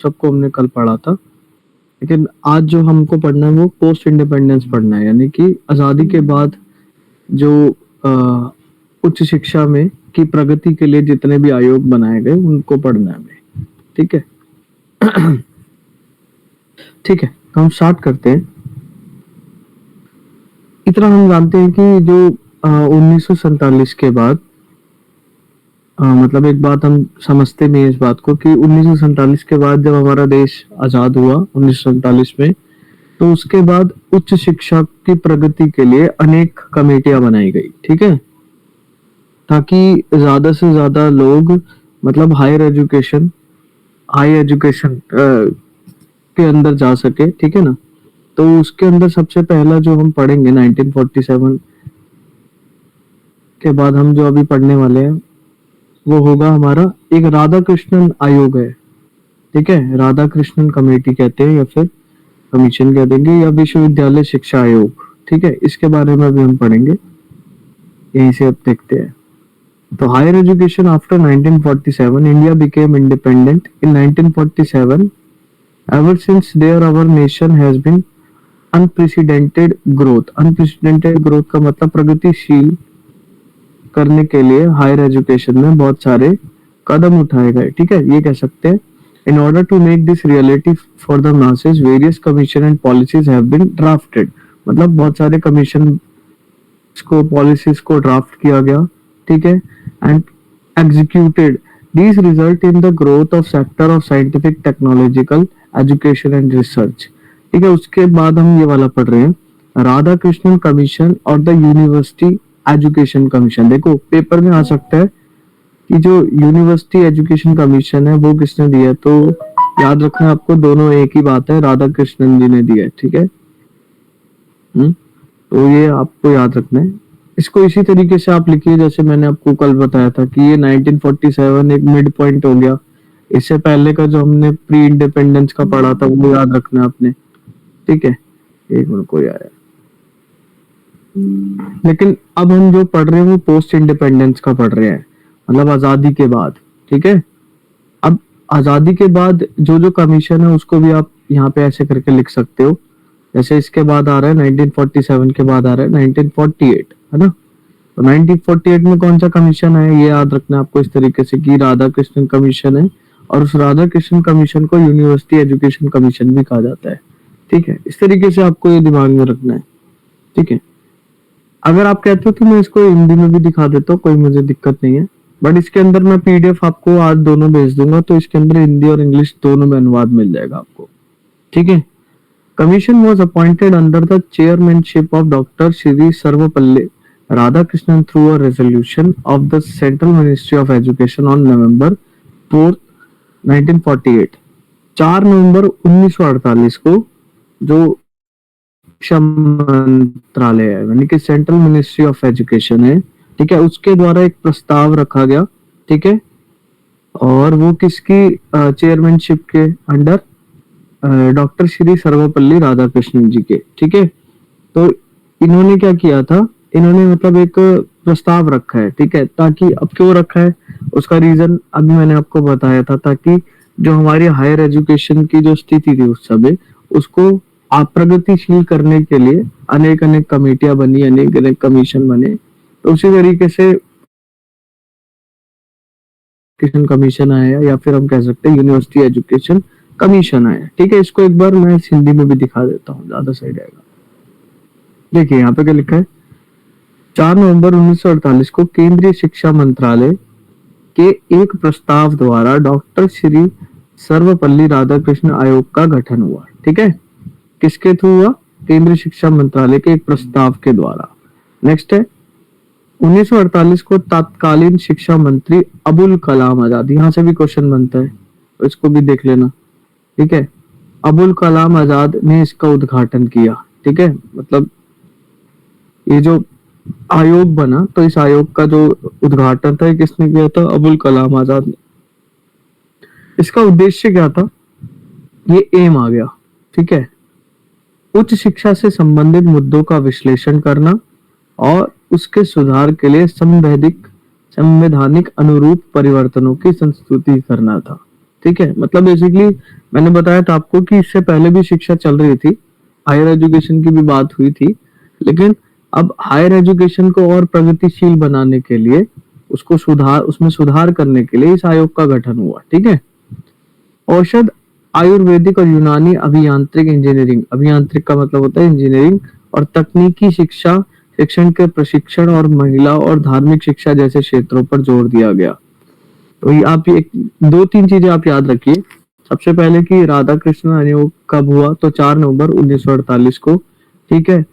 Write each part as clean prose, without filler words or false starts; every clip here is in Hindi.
सबको हमने कल पढ़ा था, लेकिन आज जो हमको पढ़ना है वो पोस्ट इंडिपेंडेंस पढ़ना है, यानी कि आज़ादी के बाद जो उच्च शिक्षा में की प्रगति के लिए जितने भी आयोग बनाए गए उनको पढ़ना है हमें। ठीक है ठीक है, तो हम स्टार्ट करते हैं। इतना हम जानते हैं कि जो 1947 के बाद मतलब एक बात हम समझते नहीं इस बात को कि 1947 के बाद जब हमारा देश आजाद हुआ 1947 में, तो उसके बाद उच्च शिक्षा की प्रगति के लिए अनेक कमेटियां बनाई गई। ठीक है, ताकि ज्यादा से ज्यादा लोग मतलब हायर एजुकेशन के अंदर जा सके। ठीक है ना, तो उसके अंदर सबसे पहला जो हम पढ़ेंगे 1947 के बाद हम जो अभी पढ़ने वाले हैं वो होगा हमारा एक राधा कृष्णन आयोग है। ठीक है, राधा कृष्णन कमेटी कहते हैं या फिर कमीशन कह देंगे, या विश्वविद्यालय शिक्षा आयोग। ठीक है, इसके बारे में भी हम पढ़ेंगे, यहीं से अब देखते हैं। तो higher education after 1947 India became independent in 1947। Ever since there our nation has been unprecedented growth. Unprecedented growth का मतलब प्रगतिशील करने के लिए हायर एजुकेशन में बहुत सारे कदम उठाए गए। ठीक है, ये कह सकते हैं। In order to make this reality for the masses various commission and policies have been drafted. मतलब बहुत सारे कमीशन को पॉलिसीज को ड्राफ्ट किया गया। ठीक है, and executed. These result in the growth of sector of scientific, technological, education and research. ठीक है, उसके बाद हम ये वाला पढ़ रहे हैं राधा कृष्णन कमीशन और द यूनिवर्सिटी एजुकेशन कमीशन। देखो पेपर में आ सकता है कि जो यूनिवर्सिटी एजुकेशन कमीशन है वो किसने दिया है, तो याद रखना आपको दोनों एक ही बात है, राधा कृष्णन जी ने दिया है। ठीक है, तो ये आपको याद रखना है। इसको इसी तरीके से आप लिखिए जैसे मैंने आपको कल बताया था कि ये 1947 एक मिड पॉइंट हो गया। इससे पहले का जो हमने प्री इंडिपेंडेंस का पढ़ा था वो याद रखना है आपने। ठीक है, एक मिनट कोई आया। लेकिन अब हम जो पढ़ रहे हैं वो पोस्ट इंडिपेंडेंस का पढ़ रहे हैं, मतलब आजादी के बाद। ठीक है, अब आजादी के बाद जो जो कमीशन है उसको भी आप यहाँ पे ऐसे करके लिख सकते हो। जैसे इसके बाद आ रहा है 1947 के बाद आ रहा है 1948, है ना। तो 1948 में कौन सा कमीशन है ये याद रखना है आपको इस तरीके से कि राधा कृष्णन कमीशन है, और उस राधा कृष्णन कमीशन को यूनिवर्सिटी एजुकेशन कमीशन भी कहा जाता है। ठीक है, इस तरीके से आपको ये दिमाग में रखना है। ठीक है, अगर आप कहते हो कि मैं इसको हिंदी में भी दिखा देता हूँ, कोई मुझे दिक्कत नहीं है, बट इसके अंदर मैं पीडीएफ आपको आज दोनों भेज दूंगा, तो इसके अंदर हिंदी और इंग्लिश दोनों में अनुवाद मिल जाएगा आपको। ठीक है, Commission was appointed under the chairmanship of Dr. Shri Sarvapalli Radhakrishnan through a resolution of the Central Ministry of Education on November 4, 1948। 4 नवंबर 1948 को जो शिक्षा मंत्रालय है यानी कि सेंट्रल मिनिस्ट्री ऑफ एजुकेशन है, ठीक है, उसके द्वारा एक प्रस्ताव रखा गया। ठीक है, और वो किसकी चेयरमैनशिप के अंडर, डॉक्टर श्री सर्वपल्ली राधाकृष्णन जी के। ठीक है, तो इन्होंने क्या किया था, इन्होंने मतलब एक प्रस्ताव रखा है। ठीक है, ताकि अब क्यों रखा है उसका रीजन अभी मैंने आपको बताया था, ताकि जो हमारी हायर एजुकेशन की जो स्थिति थी उस समय उसको प्रगतिशील करने के लिए अनेक अनेक कमेटियां बनी, अनेक अनेक कमीशन बने। तो उसी तरीके से कमीशन आया, या फिर हम कह सकते हैं यूनिवर्सिटी एजुकेशन कमीशन आया। ठीक है, इसको एक बार मैं हिंदी में भी दिखा देता हूँ, ज्यादा सही रहेगा। देखिए यहाँ पे क्या लिखा है, 4 नवंबर 1948 को केंद्रीय शिक्षा मंत्रालय के एक प्रस्ताव द्वारा डॉक्टर श्री सर्वपल्ली राधाकृष्ण आयोग का गठन हुआ। ठीक है, किसके थ्रू हुआ, केंद्रीय शिक्षा मंत्रालय के एक प्रस्ताव के द्वारा। नेक्स्ट है 1948 को तत्कालीन शिक्षा मंत्री अबुल कलाम आजाद, यहाँ से भी क्वेश्चन बनता है तो इसको भी देख लेना। ठीक है, अबुल कलाम आजाद ने इसका उद्घाटन किया। ठीक है, मतलब ये जो आयोग बना तो इस आयोग का जो उद्घाटन था किसने किया था, अबुल कलाम आजाद ने। इसका उद्देश्य क्या था, ये एम आ गया। ठीक है, उच्च शिक्षा से संबंधित मुद्दों का विश्लेषण करना और उसके सुधार के लिए संवैधानिक अनुरूप परिवर्तनों की संस्तुति करना था। ठीक है, मतलब बेसिकली मैंने बताया था आपको कि इससे पहले भी शिक्षा चल रही थी, हायर एजुकेशन की भी बात हुई थी, लेकिन अब हायर एजुकेशन को और प्रगतिशील बनाने के लिए उसमें सुधार करने के लिए इस आयोग का गठन हुआ। ठीक है। औषध, आयुर्वेदिक और यूनानी अभियांत्रिक इंजीनियरिंग, अभियांत्रिक का मतलब होता है इंजीनियरिंग, और तकनीकी शिक्षा, शिक्षण के प्रशिक्षण और महिला और धार्मिक शिक्षा जैसे क्षेत्रों पर जोर दिया गया। तो ये आप एक दो तीन चीजें आप याद रखिए। सबसे पहले कि राधा कृष्ण आयोग कब हुआ, तो 4 नवंबर 1948 को। ठीक है।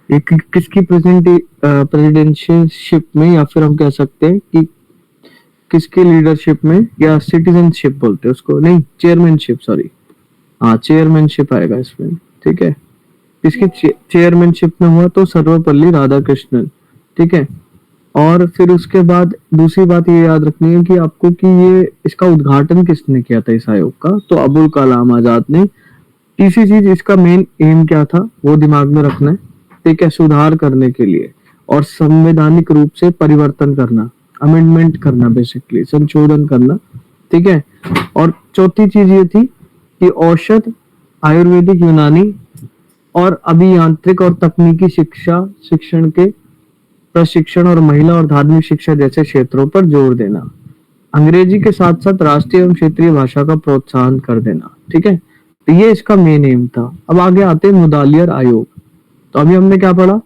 ये किसकी प्रेसिडेंशियलशिप में, या फिर हम कह सकते हैं कि किसकी लीडरशिप में, या सिटीजनशिप बोलते हैं उसको, नहीं चेयरमैनशिप, सॉरी, हाँ चेयरमैनशिप आएगा इसमें। ठीक है। इसकी चेयरमैनशिप में हुआ तो सर्वपल्ली राधाकृष्णन। ठीक है। और फिर उसके बाद दूसरी बात ये याद रखनी है कि आपको कि ये इसका उद्घाटन किसने किया था इस आयोग का, तो अबुल कलाम आजाद ने। तीसरी चीज, इसका मेन एम क्या था वो दिमाग में रखना है। ठीक है, सुधार करने के लिए और संवैधानिक रूप से परिवर्तन करना, अमेंडमेंट करना, बेसिकली संशोधन करना। ठीक है। और चौथी चीज ये थी कि औषध, आयुर्वेदिक, यूनानी और अभियांत्रिक और तकनीकी शिक्षा, शिक्षण के प्रशिक्षण और महिला और धार्मिक शिक्षा जैसे क्षेत्रों पर जोर देना। अंग्रेजी के साथ साथ राष्ट्रीय एवं क्षेत्रीय भाषा का प्रोत्साहन कर देना। ठीक है। तो ये इसका मेन एम था। अब आगे आते हैं मुदालियर आयोग। तो अभी हमने क्या पढ़ा,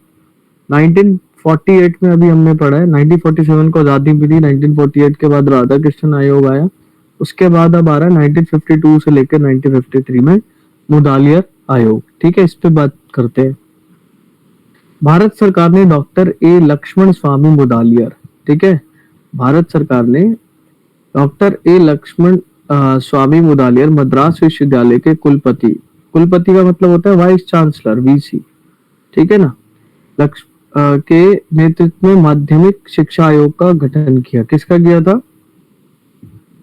1948 में अभी हमने पढ़ा है, 1947 को आजादी मिली, 1948 के बाद राधा कृष्णन आयोग आया, उसके बाद अब आ रहा है 1952 से लेकर 1953 में मुदालियर आयोग। ठीक है, इस पे बात करते हैं। भारत सरकार ने डॉक्टर ए लक्ष्मण स्वामी मुदालियर, ठीक है, भारत सरकार ने डॉक्टर ए लक्ष्मण स्वामी मुदालियर मद्रास विश्वविद्यालय के कुलपति, कुलपति का मतलब होता है वाइस चांसलर, वीसी, ठीक है ना, के नेतृत्व में माध्यमिक शिक्षा आयोग का गठन किया। किसका किया था?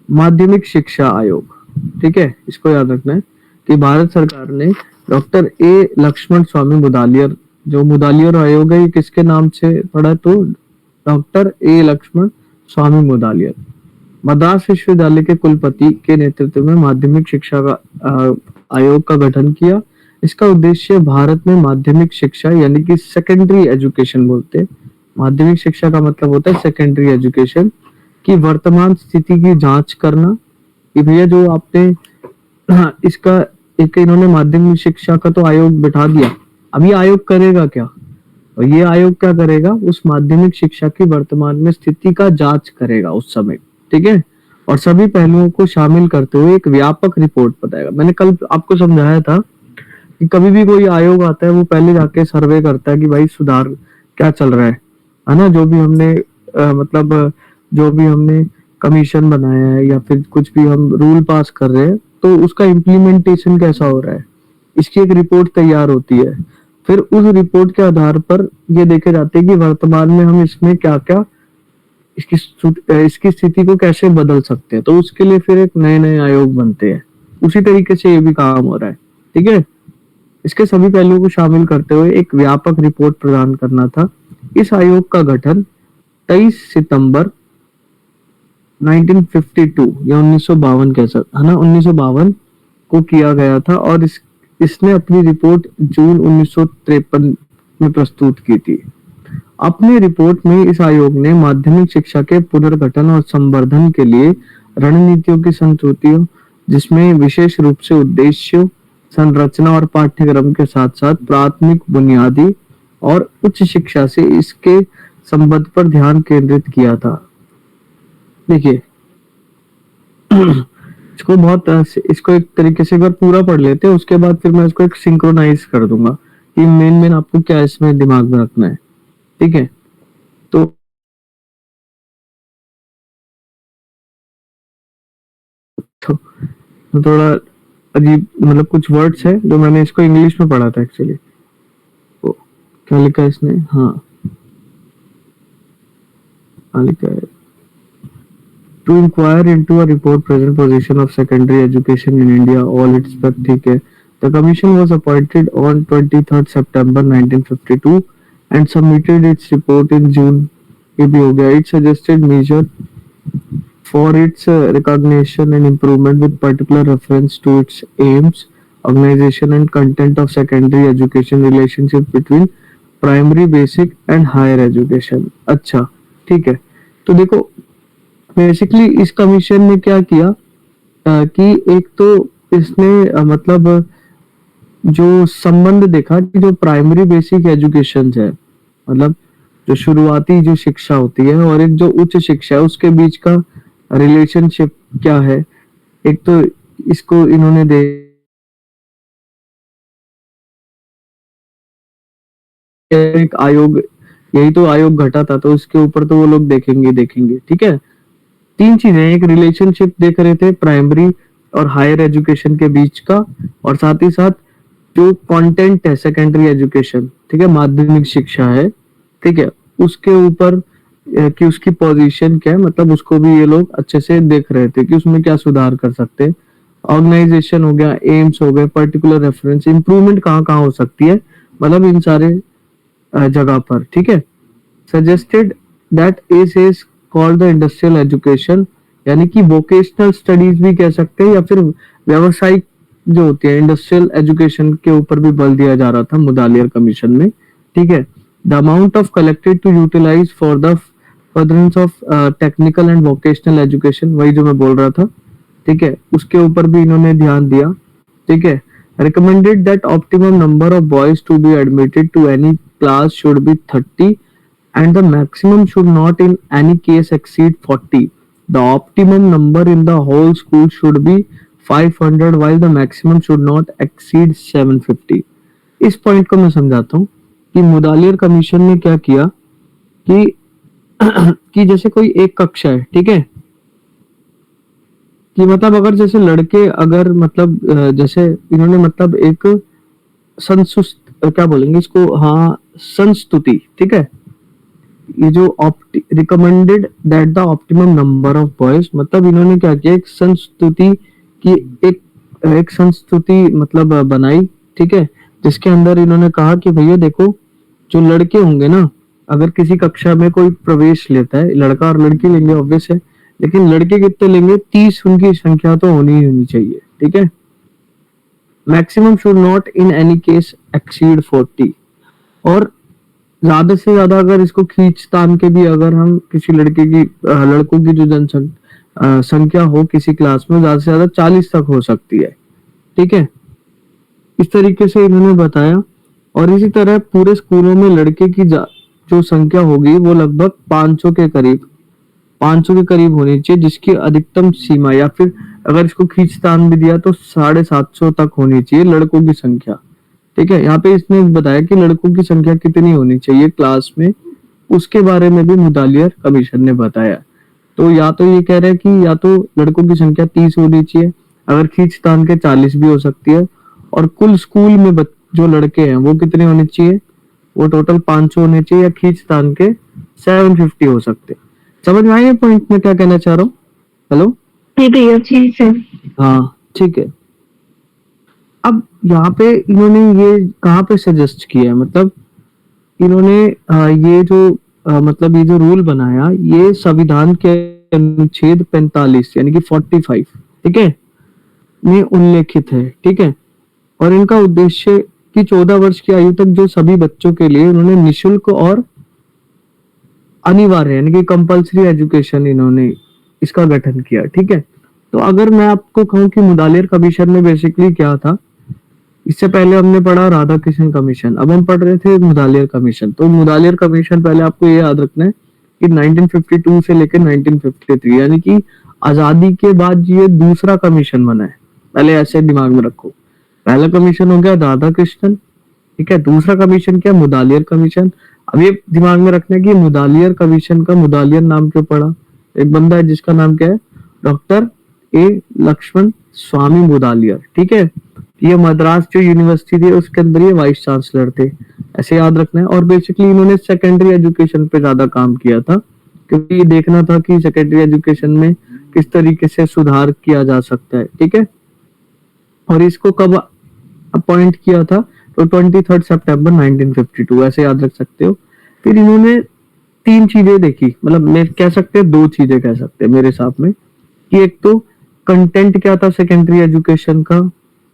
माध्यमिक शिक्षा आयोग। ठीक है, इसको याद रखना है कि भारत सरकार ने डॉक्टर ए लक्ष्मण स्वामी मुदालियर, जो मुदालियर आयोग है, ये किसके नाम से पड़ा? तो डॉक्टर ए लक्ष्मण स्वामी मुदालियर मद्रास विश्वविद्यालय के कुलपति के नेतृत्व में माध्यमिक शिक्षा का आयोग का गठन किया। इसका उद्देश्य भारत में माध्यमिक शिक्षा यानी कि सेकेंडरी एजुकेशन बोलते हैं, माध्यमिक शिक्षा का मतलब होता है सेकेंडरी एजुकेशन की वर्तमान स्थिति की जांच करना कि भैया जो आपने इसका एक इन्होंने माध्यमिक शिक्षा का तो आयोग बिठा दिया, अब ये आयोग करेगा क्या? और ये आयोग क्या करेगा? उस माध्यमिक शिक्षा की वर्तमान में स्थिति का जांच करेगा उस समय, ठीक है, और सभी पहलुओं को शामिल करते हुए एक व्यापक रिपोर्ट बताएगा। मैंने कल आपको समझाया था कि कभी भी कोई आयोग आता है वो पहले जाके सर्वे करता है कि भाई सुधार क्या चल रहा है ना, जो भी हमने मतलब जो भी हमने कमीशन बनाया है या फिर कुछ भी हम रूल पास कर रहे हैं तो उसका इम्प्लीमेंटेशन कैसा हो रहा है, इसकी एक रिपोर्ट तैयार होती है। फिर उस रिपोर्ट के आधार पर ये देखे जाते हैं कि वर्तमान में हम इसमें क्या क्या इसकी स्थिति को कैसे बदल सकते हैं, तो उसके लिए फिर एक नए नए आयोग बनते हैं। उसी तरीके से ये भी काम हो रहा है, ठीक है। इसके सभी पहलुओं को शामिल करते हुए एक व्यापक रिपोर्ट प्रदान करना था। इस आयोग का गठन 23 सितंबर 1952 या 1952 कह सकते है ना, 1952 को किया गया था और इसने अपनी रिपोर्ट जून 1953 में प्रस्तुत की थी। अपनी रिपोर्ट में इस आयोग ने माध्यमिक शिक्षा के पुनर्गठन और संवर्धन के लिए रणनीतियों की संस्तुतियों, जिसमें विशेष रूप से उद्देश्यों, संरचना और पाठ्यक्रम के साथ साथ प्राथमिक, बुनियादी और उच्च शिक्षा से इसके संबंध पर ध्यान केंद्रित किया था। देखिए इसको एक तरीके से एक बार पूरा पढ़ लेते हैं, उसके बाद फिर मैं इसको एक सिंक्रोनाइज कर दूंगा कि मेन आपको क्या इसमें दिमाग में रखना है, ठीक है। तो थोड़ा अजीब मतलब कुछ वर्ड्स है जो मैंने इसको इंग्लिश में पढ़ा था एक्चुअली। क्या लिखा है इसने? हाँ लिखा है to inquire into a report present position of secondary education in India, all its पर, ठीक है। The commission was appointed on 23rd September 1952 and submitted its report in June। ये भी हो गया। It suggested measure for its recognition and improvement with particular reference to its aims, organization and content of secondary education, relationship between primary basic and higher education. अच्छा, ठीक है। तो देखो बेसिकली इस कमीशन ने क्या किया कि एक तो इसने मतलब जो संबंध देखा कि जो प्राइमरी बेसिक एजुकेशन है, मतलब जो शुरुआती जो शिक्षा होती है और एक जो उच्च शिक्षा है उसके बीच का रिलेशनशिप क्या है। एक तो इसको इन्होंने दे एक आयोग, यही तो आयोग घटा था, तो इसके ऊपर तो वो लोग देखेंगे देखेंगे, ठीक है। तीन चीजें, एक रिलेशनशिप देख रहे थे प्राइमरी और हायर एजुकेशन के बीच का, और साथ ही साथ जो कंटेंट है सेकेंडरी एजुकेशन, ठीक है, माध्यमिक शिक्षा है, ठीक है, उसके ऊपर कि उसकी पोजीशन क्या है, मतलब उसको भी ये लोग अच्छे से देख रहे थे कि उसमें क्या सुधार कर सकते हैं। ऑर्गेनाइजेशन हो गया, एम्स हो गए, पर्टिकुलर रेफरेंस, इंप्रूवमेंट कहाँ कहाँ हो सकती है, मतलब इन सारे जगह पर, ठीक है। Suggested that is called the industrial education, यानी कि वोकेशनल स्टडीज भी कह सकते हैं, या फिर व्यावसायिक जो होती है इंडस्ट्रियल एजुकेशन के ऊपर भी बल दिया जा रहा था मुदालियर कमीशन में, ठीक है। The amount of collected to utilise for the furtherance of technical and vocational education, वही जो मैं बोल रहा था, ठीक है, उसके ऊपर भी इन्होंने ध्यान दिया, ठीक है। recommended that optimum number of boys to be admitted to any class should be 30 and the maximum should not in any case exceed 40. The optimum number in the whole school should be 500 while the maximum should not exceed 750. इस पॉइंट को मैं समझाता हूँ कि मुदालियर कमीशन ने क्या किया कि कि जैसे कोई एक कक्षा है, ठीक है, कि मतलब अगर जैसे लड़के अगर मतलब जैसे इन्होंने मतलब एक संसुस्त क्या बोलेंगे इसको, हाँ, संस्तुति, ठीक है। ये जो recommended that the optimum number of boys, मतलब इन्होंने क्या किया, एक संस्तुति की एक संस्तुति मतलब बनाई, ठीक है, जिसके अंदर इन्होंने कहा कि भैया देखो जो लड़के होंगे ना, अगर किसी कक्षा में कोई प्रवेश लेता है, लड़का और लड़की लेंगे ऑब्वियस है, लेकिन लड़के कितने लेंगे, 30 उनकी संख्या तो होनी ही होनी चाहिए, ठीक है। Maximum should not in any case exceed 40, और ज्यादा से ज्यादा अगर इसको खींचतान के भी अगर हम किसी लड़के की लड़कों की जो संख्या हो किसी क्लास में, ज्यादा से ज्यादा 40 तक हो सकती है, ठीक है। इस तरीके से इन्होंने बताया। और इसी तरह पूरे स्कूलों में लड़के की जो संख्या होगी वो लगभग 500 के करीब 500 के करीब होनी चाहिए, जिसकी अधिकतम सीमा, या फिर अगर इसको खींचतान भी दिया तो 750 तक होनी चाहिए लड़कों की संख्या, ठीक है। यहाँ पे इसने बताया कि लड़कों की संख्या कितनी होनी चाहिए क्लास में, उसके बारे में भी मुदालियर कमीशन ने बताया। तो या तो ये कह रहे हैं कि या तो लड़कों की संख्या 30 होनी चाहिए, अगर खींचतान के 40 भी हो सकती है, और कुल स्कूल में जो लड़के हैं वो कितने होने चाहिए, वो टोटल 500 होने चाहिए, या खींचतान के 750 हो सकते हैं। समझ में आया पॉइंट में क्या कहना चाह रहा हूँ? हेलो, भैया ठीक है। हाँ ठीक है। अब यहाँ पे इन्होंने ये कहाँ पे सजेस्ट किया है, मतलब इन्होंने ये जो मतलब ये जो रूल बनाया ये संविधान के अनुच्छेद 45 यानी कि 45, ठीक है, में उल्लेखित है, ठीक है। और इनका उद्देश्य कि 14 वर्ष की आयु तक जो सभी बच्चों के लिए उन्होंने निशुल्क और अनिवार्य यानी कि कंपल्सरी एजुकेशन इन्होंने इसका गठन किया, ठीक है। तो अगर मैं आपको कहूँ कि मुदालियर कमीशन में बेसिकली क्या था, इससे पहले हमने पढ़ा राधा कृष्ण कमीशन, अब हम पढ़ रहे थे मुदालियर कमीशन। तो मुदालियर कमीशन पहले आपको ये याद रखना है कि 1952 से लेकर 1953 यानी कि आजादी के बाद ये दूसरा कमीशन बना है, पहले ऐसे दिमाग में रखो। पहला कमीशन हो गया राधा कृष्णन, ठीक है, दूसरा कमीशन क्या, मुदालियर कमीशन। अब ये दिमाग में रखना है कि मुदालियर कमीशन का मुदालियर नाम क्यों पड़ा, एक बंदा है जिसका नाम क्या है, डॉक्टर ए लक्ष्मण स्वामी मुदालियर, ठीक है। ये मद्रास जो यूनिवर्सिटी थी उसके अंदर ये वाइस चांसलर थे, ऐसे याद रखना है। और बेसिकली इन्होंने सेकेंडरी एजुकेशन पे ज्यादा काम किया था, क्योंकि ये देखना था कि सेकेंडरी एजुकेशन में किस तरीके से सुधार किया जा सकता है, ठीक है। और इसको कब अपॉइंट किया था, तो 23 सितंबर 1952, ऐसे याद रख सकते हो। फिर इन्होंने तीन चीजें देखी, मतलब मैं कह सकते हैं दो चीजें कह सकते हैं मेरे हिसाब में, कि एक तो कंटेंट क्या था सेकेंडरी एजुकेशन का,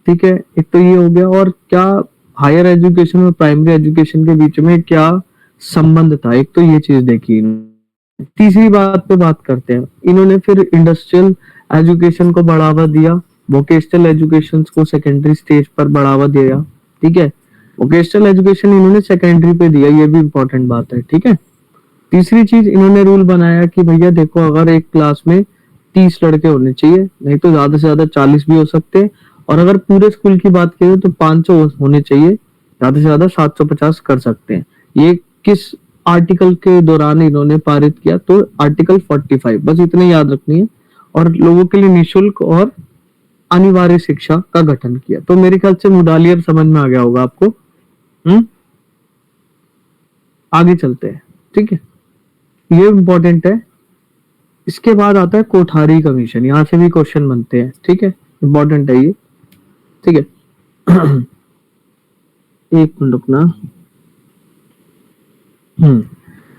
ठीक है, एक तो ये हो गया, और क्या हायर एजुकेशन और प्राइमरी एजुकेशन के बीच में क्या संबंध था, एक तो ये चीज देखी इन्होंने। तीसरी बात पे बात करते हैं, इन्होंने फिर इंडस्ट्रियल एजुकेशन को बढ़ावा दिया, वोकेशनल एजुकेशन को सेकेंडरी स्टेज पर बढ़ावा दिया, ठीक है। वोकेशनल एजुकेशन इन्होंने सेकेंडरी पे दिया, ये भी इंपॉर्टेंट बात है, ठीक है। तीसरी चीज इन्होंने रूल बनाया कि भैया देखो, अगर एक क्लास में 30 लड़के होने चाहिए, नहीं तो ज्यादा से ज्यादा 40 भी हो सकते हैं, और अगर पूरे स्कूल की बात करें तो 500 होने चाहिए, ज्यादा से ज्यादा 750 कर सकते हैं। ये किस आर्टिकल के दौरान इन्होंने पारित किया, तो आर्टिकल 45, बस इतने याद रखनी है। और लोगों के लिए निशुल्क और अनिवार्य शिक्षा का गठन किया। तो मेरे ख्याल से मुडालियर समझ में आ गया होगा आपको। आगे चलते हैं, ठीक है, ये इंपॉर्टेंट है। इसके बाद आता है कोठारी कमीशन, यहां से भी क्वेश्चन बनते हैं, ठीक है, इंपॉर्टेंट है ये, ठीक है। एक मिनट रुकना।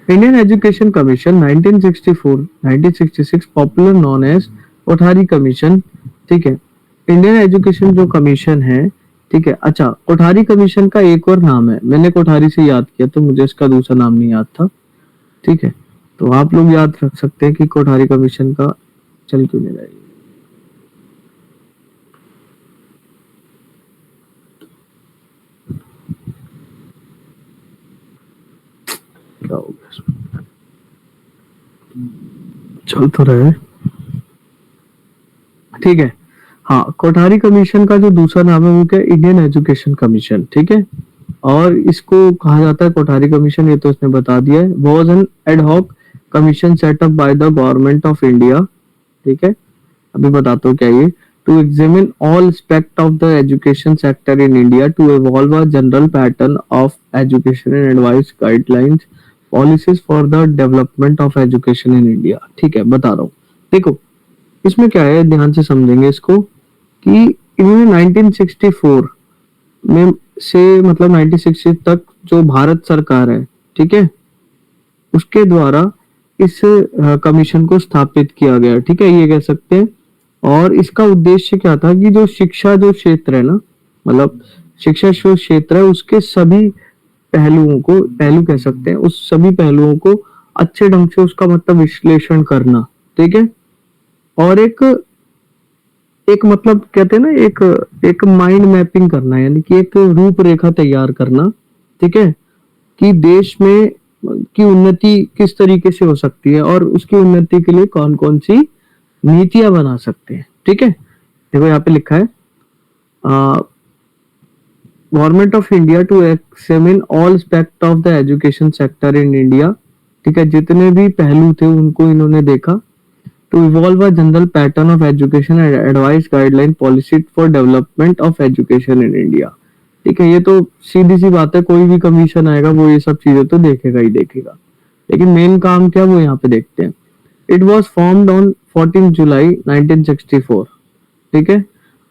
Indian education commission 1964-1966 popular known as Kothari commission, ठीक है। इंडियन एजुकेशन जो कमीशन है, ठीक है। अच्छा, कोठारी कमीशन का एक और नाम है, मैंने कोठारी से याद किया तो मुझे इसका दूसरा नाम नहीं याद था, ठीक है। तो आप लोग याद रख सकते हैं कि कोठारी कमीशन का चल क्यों नहीं रहा है। क्या हो गया इसमें? चल तो रहे, ठीक है। हाँ, कोठारी कमीशन का जो दूसरा नाम है वो क्या, इंडियन एजुकेशन कमीशन, ठीक है। और इसको कहा जाता है कोठारी कमीशन, ये तो इसने बता दिया है। Was an ad hoc commission set up by the government of India, ठीक है। अभी बताता हूँ क्या ये, to examine all aspect of the education sector in India, to evolve a general pattern of education and advise guidelines policies for the development of education in India, ठीक है। बता रहा हूँ, देखो इसमें क्या है, ध्यान से समझेंगे इसको, कि इन्होंने 1964 में से मतलब 1960 तक जो भारत सरकार है, ठीक है, उसके द्वारा इस कमीशन को स्थापित किया गया, ठीक है, ये कह सकते हैं। और इसका उद्देश्य क्या था कि जो शिक्षा जो क्षेत्र है ना, मतलब शिक्षा जो क्षेत्र है उसके सभी पहलुओं को, पहलू कह सकते हैं, उस सभी पहलुओं को अच्छे ढंग से उसका मतलब विश्लेषण करना, ठीक है। और एक मतलब कहते हैं ना, एक माइंड मैपिंग करना, यानी कि एक रूपरेखा तैयार करना, ठीक है, कि देश में की उन्नति किस तरीके से हो सकती है और उसकी उन्नति के लिए कौन कौन सी नीतियां बना सकते हैं, ठीक है। देखो यहाँ पे लिखा है, government of India to examine all aspect of the education sector in India, ठीक है, जितने भी पहलू थे उनको इन्होंने देखा। To evolve a general pattern of education and advice guideline policy for development of education in India, ठीक है। ये तो सीधी सी बात है, कोई भी कमीशन आएगा वो ये सब चीजें तो देखेगा ही देखेगा, लेकिन मेन काम क्या वो यहाँ पे देखते हैं। It was formed on 14 July 1964, ठीक है,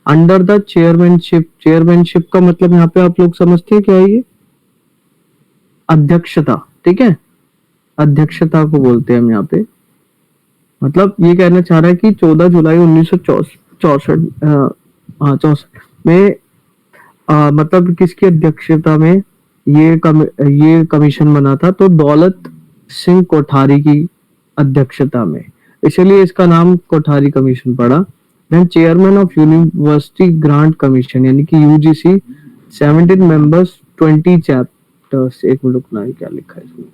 अंडर द चेयरमैनशिप, चेयरमैनशिप का मतलब यहाँ पे आप लोग समझते हैं क्या है ये, अध्यक्षता, ठीक है, अध्यक्षता को बोलते हैं हम यहाँ पे। मतलब ये कहना चाह रहा है कि 14 जुलाई 1964 में मतलब किसकी अध्यक्षता में ये कमीशन बना था, तो दौलत सिंह कोठारी की अध्यक्षता में, इसलिए इसका नाम कोठारी कमीशन पड़ा। Then chairman of university grant commission, यानी कि यूजीसी, 17 मेंबर्स 20 चैप्टर्स। एक मिनट रुकना, क्या लिखा है इसमें,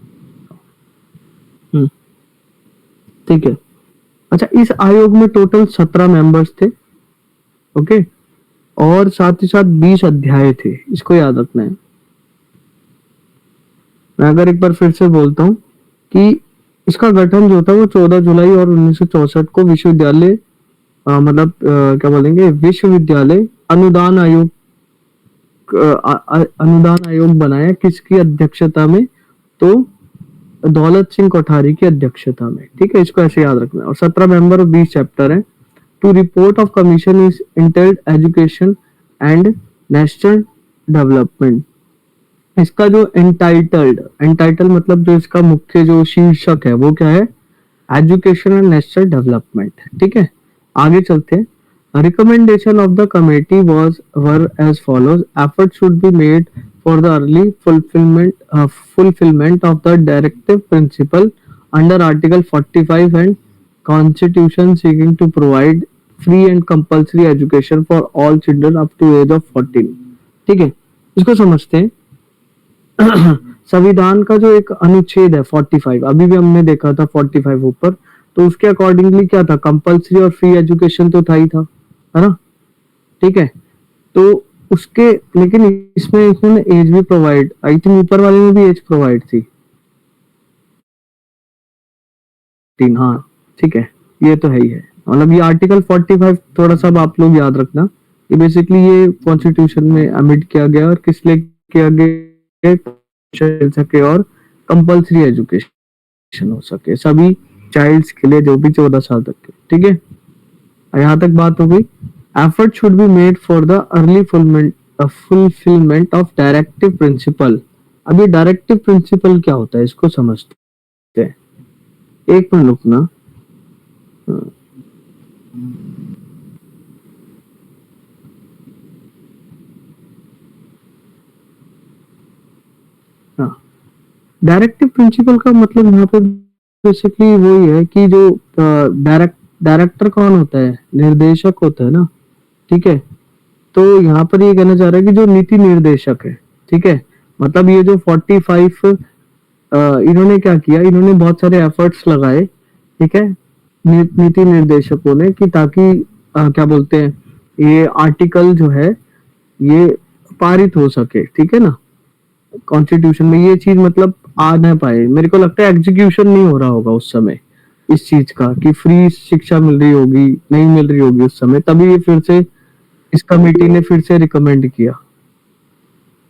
ठीक है। अच्छा, इस आयोग में टोटल 17 मेंबर्स थे, ओके, और साथ ही साथ 20 अध्याय थे, इसको याद रखना है। मैं अगर एक बार फिर से बोलता हूँ कि इसका गठन जो था वो 14 जुलाई और 1964 को विश्वविद्यालय मतलब क्या बोलेंगे, विश्वविद्यालय अनुदान आयोग, अनुदान आयोग बनाया, किसकी अध्यक्षता में, तो दौलत सिंह कोठारी की अध्यक्षता में, ठीक है, इसको ऐसे याद रखना है। और 17 मेंबर और 20 चैप्टर हैं। To report of commission is entitled education and national development, इसका जो एंटाइटल मतलब जो इसका मुख्य जो शीर्षक है वो क्या है, एजुकेशन एंड नेशनल डेवलपमेंट। ठीक है, आगे चलते हैं। Recommendation of the committee was were as follows, effort should be made for the early fulfilment of the directive principle under article 45 and constitution seeking to provide free and compulsory education for all children up to age of 14। ठीक है, इसको समझते हैं। संविधान का जो एक अनुच्छेद है 45, अभी भी हमने देखा था 45 ऊपर, तो उसके अकॉर्डिंगली क्या था, कंपलसरी और फ्री एजुकेशन तो था ही था, है ना। ठीक है, तो उसके लेकिन इसमें इन्होंने एज भी प्रोवाइड, आई थिंक ऊपर वाले में भी एज प्रोवाइड थी 3। हाँ ठीक है, ये तो है ही है। मतलब ये आर्टिकल 45 थोड़ा सा आप लोग याद रखना, ये बेसिकली ये कॉन्स्टिट्यूशन में अमिट किया गया और किस लिए किया गया, सके और कंपलसरी एजुकेशन हो सके सभी चाइल्ड्स के लिए जो भी 14 साल तक के। ठीक है, यहाँ तक बात हो गई। Effort should be made for the early fulfilment of directive principle. अब ये डायरेक्टिव प्रिंसिपल क्या होता है इसको समझते हैं। एक मिनट रुकना। डायरेक्टिव प्रिंसिपल का मतलब यहाँ पे बेसिकली वही है कि जो डायरेक्टर कौन होता है, निर्देशक होता है ना। ठीक है, तो यहाँ पर ये कहना चाह रहा है कि जो नीति निर्देशक है, ठीक है, मतलब ये जो 45 इन्होंने क्या किया, इन्होंने बहुत सारे एफर्ट्स लगाए, ठीक है, नीति निर्देशकों ने, कि ताकि क्या बोलते हैं, ये आर्टिकल जो है ये पारित हो सके। ठीक है ना, कॉन्स्टिट्यूशन में ये चीज मतलब आ ना पाए। मेरे को लगता है एग्जीक्यूशन नहीं हो रहा होगा उस समय इस चीज का, कि फ्री शिक्षा मिल रही होगी, नहीं मिल रही होगी उस समय, तभी ये फिर से इस कमेटी ने फिर से रिकमेंड किया।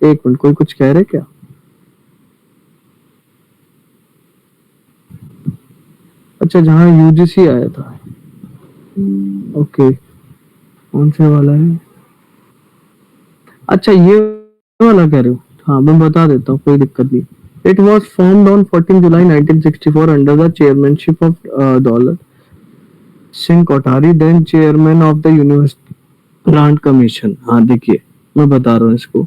एक मिनट, कोई कुछ कह रहे क्या? अच्छा, जहां यूजीसी आया था, ओके, कौन से वाला है? अच्छा, ये वाला कह रहे हो? हाँ, मैं बता देता हूँ, कोई दिक्कत नहीं। It was formed on 14 July 1964 under the chairmanship of Daulat Singh Kothari, then chairman of the University Grant Commission। हाँ देखिए, मैं बता रहा हूँ इसको।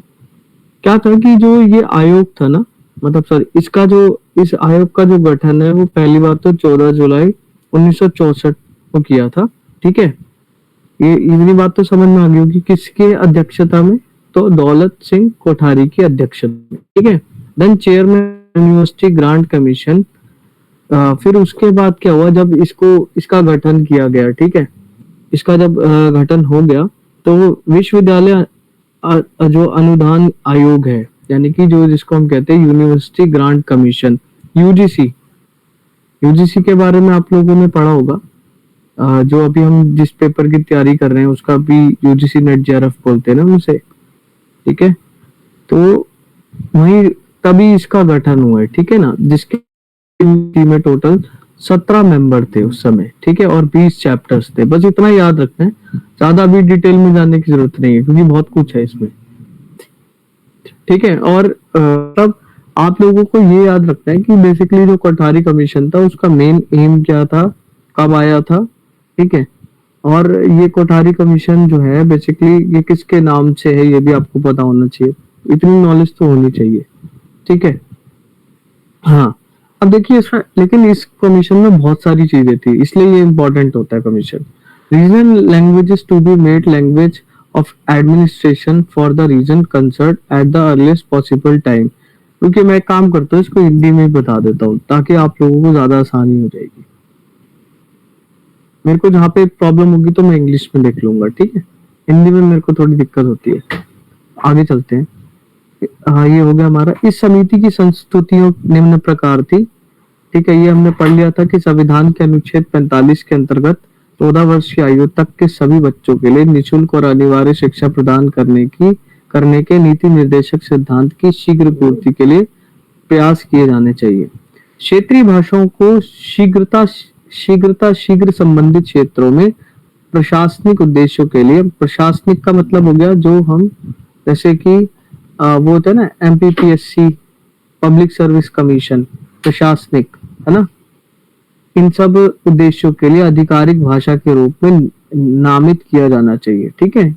क्या था कि जो ये आयोग था ना, मतलब सॉरी, इसका जो इस आयोग का जो गठन है वो पहली बार तो 14 जुलाई 1964 को किया था। ठीक है, ये इतनी बात तो समझ में आ गई होगी। किसके अध्यक्षता में? तो दौलत सिंह कोठारी की अध्यक्षता में। ठीक है, then chairman university grant commission. फिर उसके बाद क्या हुआ, जब इसका गठन किया गया, ठीक है, इसका जब गठन हो गया तो विश्वविद्यालय जो अनुदान आयोग है, यानी कि जो जिसको हम कहते हैं यूनिवर्सिटी ग्रांट कमीशन, यूजीसी के बारे में आप लोगों ने पढ़ा होगा। जो अभी हम जिस पेपर की तैयारी कर रहे हैं उसका भी यूजीसी नेट जेआरएफ बोलते हैं ना उसे। ठीक है, तो वही तभी इसका गठन हुआ है। ठीक है ना, जिसके टीम में टोटल 17 मेंबर थे उस समय। ठीक है, और 20 चैप्टर्स थे। बस इतना याद रखना है, ज्यादा अभी डिटेल में जाने की जरूरत नहीं है क्योंकि बहुत कुछ है इसमें। ठीक है, और तब आप लोगों को ये याद रखना है कि बेसिकली जो कोठारी कमीशन था उसका मेन एम क्या था, कब आया था। ठीक है, और ये कोठारी कमीशन जो है बेसिकली ये किसके नाम से है ये भी आपको पता होना चाहिए, इतनी नॉलेज तो होनी चाहिए। ठीक है, हाँ, अब देखिए इसमें, लेकिन इस कमीशन में बहुत सारी चीजें थी, इसलिए ये इम्पोर्टेंट होता है commission. Regional languages to be made language of administration for the region concern at the earliest possible time. क्योंकि मैं काम करता हूँ इसको हिंदी में बता देता हूँ ताकि आप लोगों को ज्यादा आसानी हो जाएगी। मेरे को जहाँ पे प्रॉब्लम होगी तो मैं इंग्लिश में देख लूंगा। ठीक है, हिंदी में मेरे को थोड़ी दिक्कत होती है। आगे चलते हैं। हाँ, ये हो गया हमारा। इस समिति की संस्तुतियों निम्न प्रकार थी। ठीक है, ये हमने पढ़ लिया था कि संविधान के अनुच्छेद 45 के अंतर्गत 14 वर्ष की आयु तक के सभी बच्चों के लिए निःशुल्क और अनिवार्य शिक्षा प्रदान करने के नीति निर्देशक सिद्धांत की शीघ्र पूर्ति के लिए प्रयास किए जाने चाहिए। क्षेत्रीय भाषाओं को शीघ्र संबंधित क्षेत्रों में प्रशासनिक उद्देश्यों के लिए, प्रशासनिक का मतलब हो गया जो हम जैसे कि वो होता है ना MPPSC, पब्लिक सर्विस कमीशन, प्रशासनिक, है ना, इन सब उद्देश्यों के लिए आधिकारिक भाषा के रूप में नामित किया जाना चाहिए। ठीक है,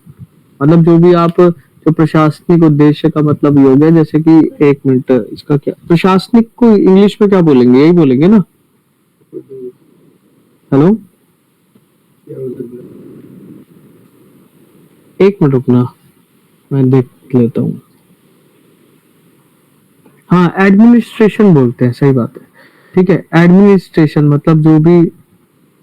मतलब जो भी आप जो प्रशासनिक उद्देश्य का मतलब ये हो गया, जैसे कि एक मिनट, इसका क्या प्रशासनिक को इंग्लिश में क्या बोलेंगे, यही बोलेंगे ना? हेलो, एक मिनट रुकना, मैं देख लेता हूँ। हाँ, एडमिनिस्ट्रेशन बोलते हैं, सही बात है। ठीक है, एडमिनिस्ट्रेशन मतलब जो भी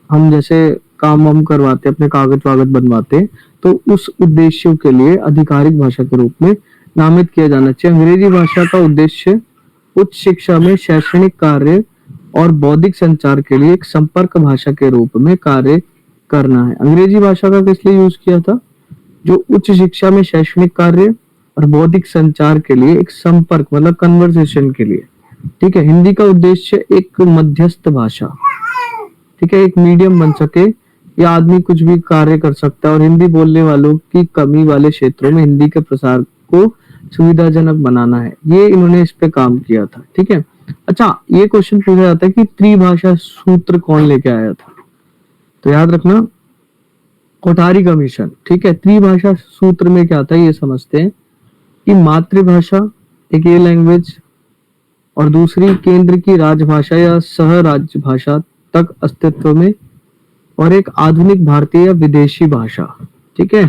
हम जैसे काम वाम करवाते हैं, अपने कागज वागज बनवाते हैं, तो उस उद्देश्यों के लिए आधिकारिक भाषा के रूप में नामित किया जाना चाहिए। अंग्रेजी भाषा का उद्देश्य उच्च शिक्षा में शैक्षणिक कार्य और बौद्धिक संचार के लिए एक संपर्क भाषा के रूप में कार्य करना है। अंग्रेजी भाषा का किस लिए यूज किया था? जो उच्च शिक्षा में शैक्षणिक कार्य और बौद्धिक संचार के लिए एक संपर्क मतलब कन्वर्सेशन के लिए। ठीक है, हिंदी का उद्देश्य एक मध्यस्थ भाषा, ठीक है, एक मीडियम बन सके, या आदमी कुछ भी कार्य कर सकता है, और हिंदी बोलने वालों की कमी वाले क्षेत्रों में हिंदी के प्रसार को सुविधाजनक बनाना है। ये इन्होंने इस पे काम किया था। ठीक है, अच्छा, ये क्वेश्चन पूछा जाता है कि त्रिभाषा सूत्र कौन लेके आया था? तो याद रखना, कोठारी कमीशन। ठीक है, त्रिभाषा सूत्र में क्या था ये समझते हैं कि मातृभाषा एक ये लैंग्वेज, और दूसरी केंद्र की राजभाषा या सह राजभाषा तक अस्तित्व में, और एक आधुनिक भारतीय या विदेशी भाषा। ठीक है,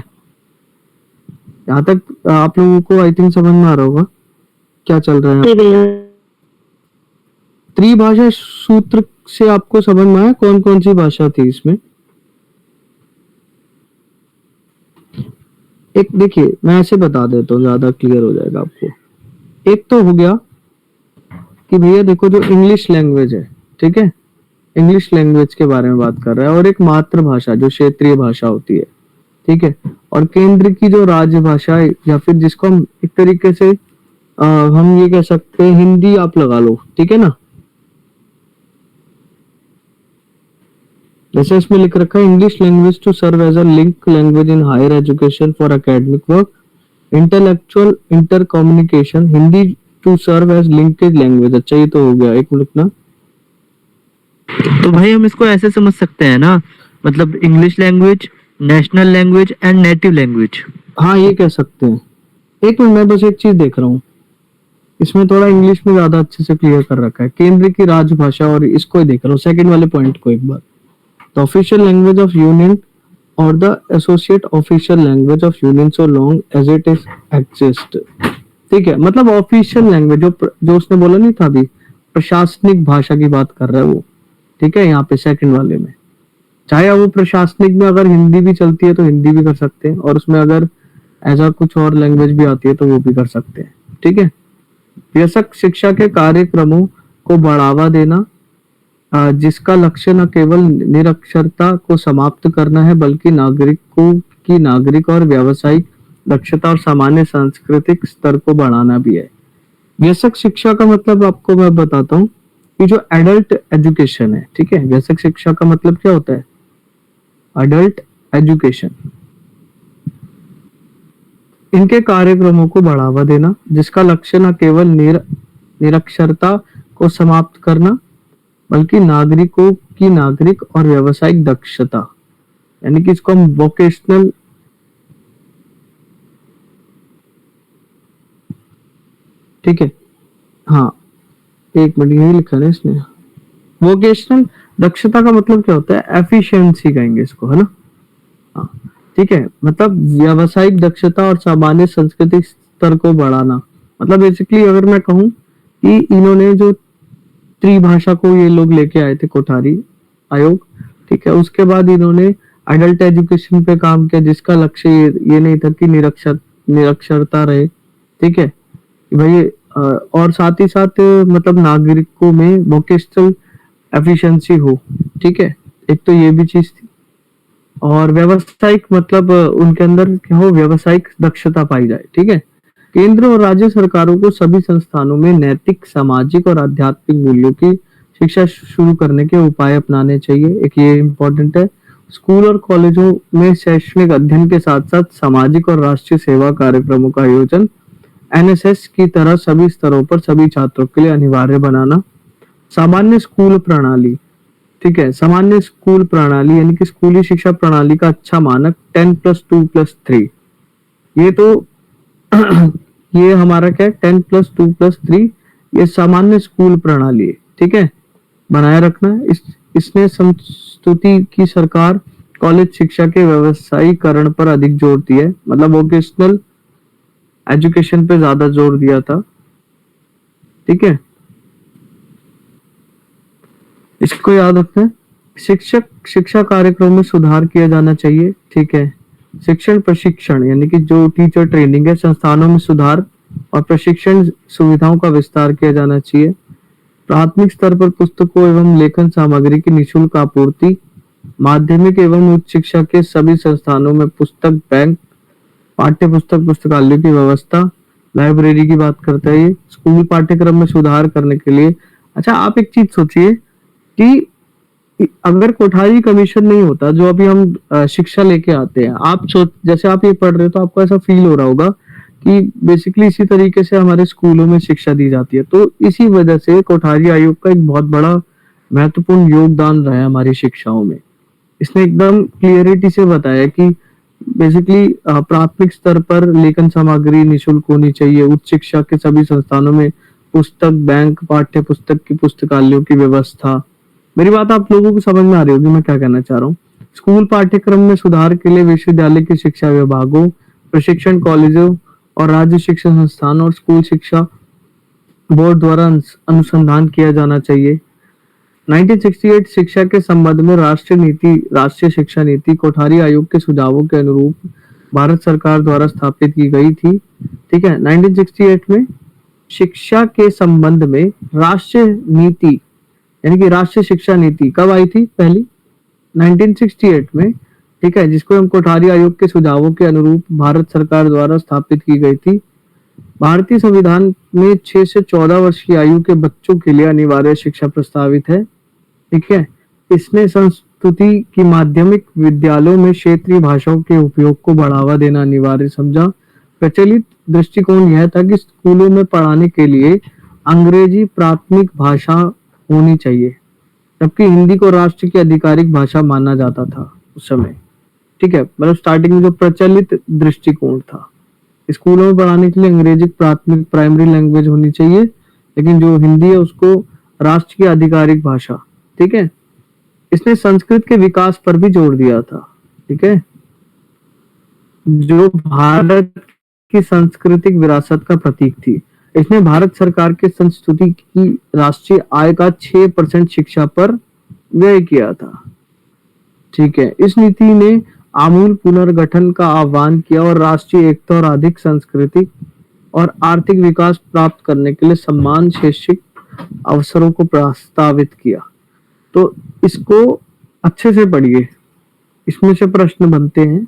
यहाँ तक आप लोगों को आई थिंक समझ में आ रहा होगा क्या चल रहा है। जी भैया। त्रिभाषा सूत्र से आपको समझ में आया कौन कौन सी भाषा थी इसमें? एक देखिए, मैं ऐसे बता देता हूँ, ज्यादा क्लियर हो जाएगा आपको। एक तो हो गया कि भैया देखो, जो इंग्लिश लैंग्वेज है, ठीक है, इंग्लिश लैंग्वेज के बारे में बात कर रहा है, और एक मातृभाषा जो क्षेत्रीय भाषा होती है। ठीक है, और केंद्र की जो राजभाषा है, या फिर जिसको हम एक तरीके से हम ये कह सकते हैं, हिंदी आप लगा लो। ठीक है ना, जैसे इसमें लिख रखा है, English language to serve as a link language in higher education for academic work, intellectual intercommunication, Hindi to serve as linkage language. अच्छा, ये तो हो गया। एक मिनट ना, तो भाई हम इसको ऐसे समझ सकते हैं ना, मतलब English language, national language and native language. हाँ ये कह सकते हैं। एक मिनट, मैं बस एक चीज देख रहा हूँ, इसमें थोड़ा इंग्लिश में ज्यादा अच्छे से क्लियर कर रखा है, केंद्र की राजभाषा, और इसको ही देख रहा हूँ, सेकंड वाले पॉइंट को एक बार। The official language of union और the associate official language of union so long as it is exist. ठीक है, मतलब ऑफिशियल लैंग्वेज जो उसने बोला नहीं था अभी, प्रशासनिक भाषा की बात कर रहा है वो। ठीक है, यहाँ पे सेकंड वाले में, चाहे वो प्रशासनिक में अगर हिंदी भी चलती है तो हिंदी भी कर सकते हैं, और उसमें अगर ऐसा कुछ और लैंग्वेज भी आती है तो वो भी कर सकते हैं। ठीक है, वयस्क शिक्षा के कार्यक्रमों को बढ़ावा देना, जिसका लक्ष्य न केवल निरक्षरता को समाप्त करना है, बल्कि नागरिकों की नागरिक और व्यावसायिक दक्षता और सामान्य सांस्कृतिक स्तर को बढ़ाना भी है। वयस्क शिक्षा का मतलब आपको मैं बताता हूँ कि जो एडल्ट एजुकेशन है, ठीक है, वयस्क शिक्षा का मतलब क्या होता है? एडल्ट एजुकेशन, इनके कार्यक्रमों को बढ़ावा देना, जिसका लक्ष्य न केवल निरक्षरता को समाप्त करना, बल्कि नागरिकों की नागरिक और व्यावसायिक दक्षता, यानी कि इसको हम वोकेशनल, ठीक है, हाँ एक मिनट, यही लिखा है इसने। वोकेशनल दक्षता का मतलब क्या होता है? एफिशिएंसी कहेंगे इसको, है ना? हाँ, ठीक है, मतलब व्यावसायिक दक्षता और सामान्य सांस्कृतिक स्तर को बढ़ाना। मतलब बेसिकली अगर मैं कहूँ कि इन्होंने जो त्रिभाषा को ये लोग लेके आए थे, कोठारी आयोग, ठीक है, उसके बाद इन्होंने एडल्ट एजुकेशन पे काम किया, जिसका लक्ष्य ये नहीं था कि निरक्षरता रहे, ठीक है, कि भाई और साथ ही साथ मतलब नागरिकों में वोकेशनल एफिशिएंसी हो, ठीक है, एक तो ये भी चीज थी, और व्यावसायिक मतलब उनके अंदर क्या हो, व्यावसायिक दक्षता पाई जाए। ठीक है, केंद्र और राज्य सरकारों को सभी संस्थानों में नैतिक, सामाजिक और आध्यात्मिक मूल्यों की शिक्षा शुरू करने के उपाय अपनाने चाहिए। एक ये इम्पोर्टेंट है। स्कूल और कॉलेजों में शैक्षणिक अध्ययन के साथ साथ सामाजिक और राष्ट्रीय सेवा कार्यक्रमों का आयोजन एनएसएस की तरह सभी स्तरों पर सभी छात्रों के लिए अनिवार्य बनाना। सामान्य स्कूल प्रणाली, ठीक है, सामान्य स्कूल प्रणाली यानी कि स्कूली शिक्षा प्रणाली का अच्छा मानक 10+2+3। ये तो ये हमारा क्या है, 10+2+3, ये सामान्य स्कूल प्रणाली है, ठीक है, बनाए रखना। इसने संस्तुति की सरकार कॉलेज शिक्षा के व्यवसायीकरण पर अधिक जोर दिया है, मतलब वोकेशनल एजुकेशन पे ज्यादा जोर दिया था, ठीक है, इसको याद रखना है। शिक्षा कार्यक्रम में सुधार किया जाना चाहिए, ठीक है। शिक्षण प्रशिक्षण यानी कि जो टीचर ट्रेनिंग है, संस्थानों में सुधार और प्रशिक्षण सुविधाओं का विस्तार किया जाना चाहिए। प्राथमिक स्तर पर पुस्तकों एवं लेखन सामग्री की निःशुल्क आपूर्ति। माध्यमिक एवं उच्च शिक्षा के सभी संस्थानों में पुस्तक बैंक, पाठ्य पुस्तक पुस्तकालयों की व्यवस्था, लाइब्रेरी की बात करता है ये। स्कूल पाठ्यक्रम में सुधार करने के लिए, अच्छा आप एक चीज सोचिए कि अगर कोठारी कमीशन नहीं होता, जो अभी हम शिक्षा लेके आते हैं, आप जैसे आप ये पढ़ रहे हो तो आपको ऐसा फील हो रहा होगा कि बेसिकली इसी तरीके से हमारे स्कूलों में शिक्षा दी जाती है। तो इसी वजह से कोठारी आयोग का एक बहुत बड़ा महत्वपूर्ण योगदान रहा है हमारी शिक्षाओं में। इसने एकदम क्लियरिटी से बताया कि बेसिकली प्राथमिक स्तर पर लेखन सामग्री निःशुल्क होनी चाहिए। उच्च शिक्षा के सभी संस्थानों में पुस्तक बैंक, पाठ्य पुस्तक की पुस्तकालयों की व्यवस्था। मेरी बात आप लोगों को समझ में आ रही होगी मैं क्या कहना चाह रहा हूँ। स्कूल पाठ्यक्रम में सुधार के लिए विश्वविद्यालय की शिक्षा विभागों, प्रशिक्षण कॉलेजों और राज्य शिक्षा संस्थान और स्कूल शिक्षा बोर्ड द्वारा अनुसंधान किया जाना चाहिए। 1968 शिक्षा के संबंध में राष्ट्रीय शिक्षा नीति कोठारी आयोग के सुझावों के अनुरूप भारत सरकार द्वारा स्थापित की गई थी, ठीक है। 1968 में शिक्षा के संबंध में राष्ट्रीय नीति यानी कि राष्ट्रीय शिक्षा नीति कब आई थी पहली? 1968 में, ठीक है, जिसको हम कोठारी आयोग के सुझावों के अनुरूप भारत सरकार द्वारा स्थापित की गई थी। भारतीय संविधान में 6 से 14 वर्ष की आयु के बच्चों के लिए अनिवार्य शिक्षा प्रस्तावित है, ठीक है। इसने संस्कृति की माध्यमिक विद्यालयों में क्षेत्रीय भाषाओं के उपयोग को बढ़ावा देना अनिवार्य समझा। प्रचलित दृष्टिकोण यह था कि स्कूलों में पढ़ाने के लिए अंग्रेजी प्राथमिक भाषा होनी चाहिए, जबकि हिंदी को राष्ट्र की आधिकारिक भाषा माना जाता था उस समय, ठीक है। मतलब स्टार्टिंग में जो प्रचलित दृष्टिकोण था, स्कूलों में पढ़ाने के लिए अंग्रेजी प्राथमिक प्राइमरी लैंग्वेज होनी चाहिए, लेकिन जो हिंदी है उसको राष्ट्र की आधिकारिक भाषा, ठीक है। इसने संस्कृत के विकास पर भी जोर दिया था, ठीक है, जो भारत की सांस्कृतिक विरासत का प्रतीक थी। इसने भारत सरकार के संस्कृति की राष्ट्रीय आय का 6% शिक्षा पर व्यय किया था, ठीक है। इस नीति ने आमूल पुनर्गठन का आह्वान किया और राष्ट्रीय एकता और अधिक सांस्कृतिक और आर्थिक विकास प्राप्त करने के लिए समान शैक्षिक अवसरों को प्रस्तावित किया। तो इसको अच्छे से पढ़िए, इसमें से प्रश्न बनते हैं,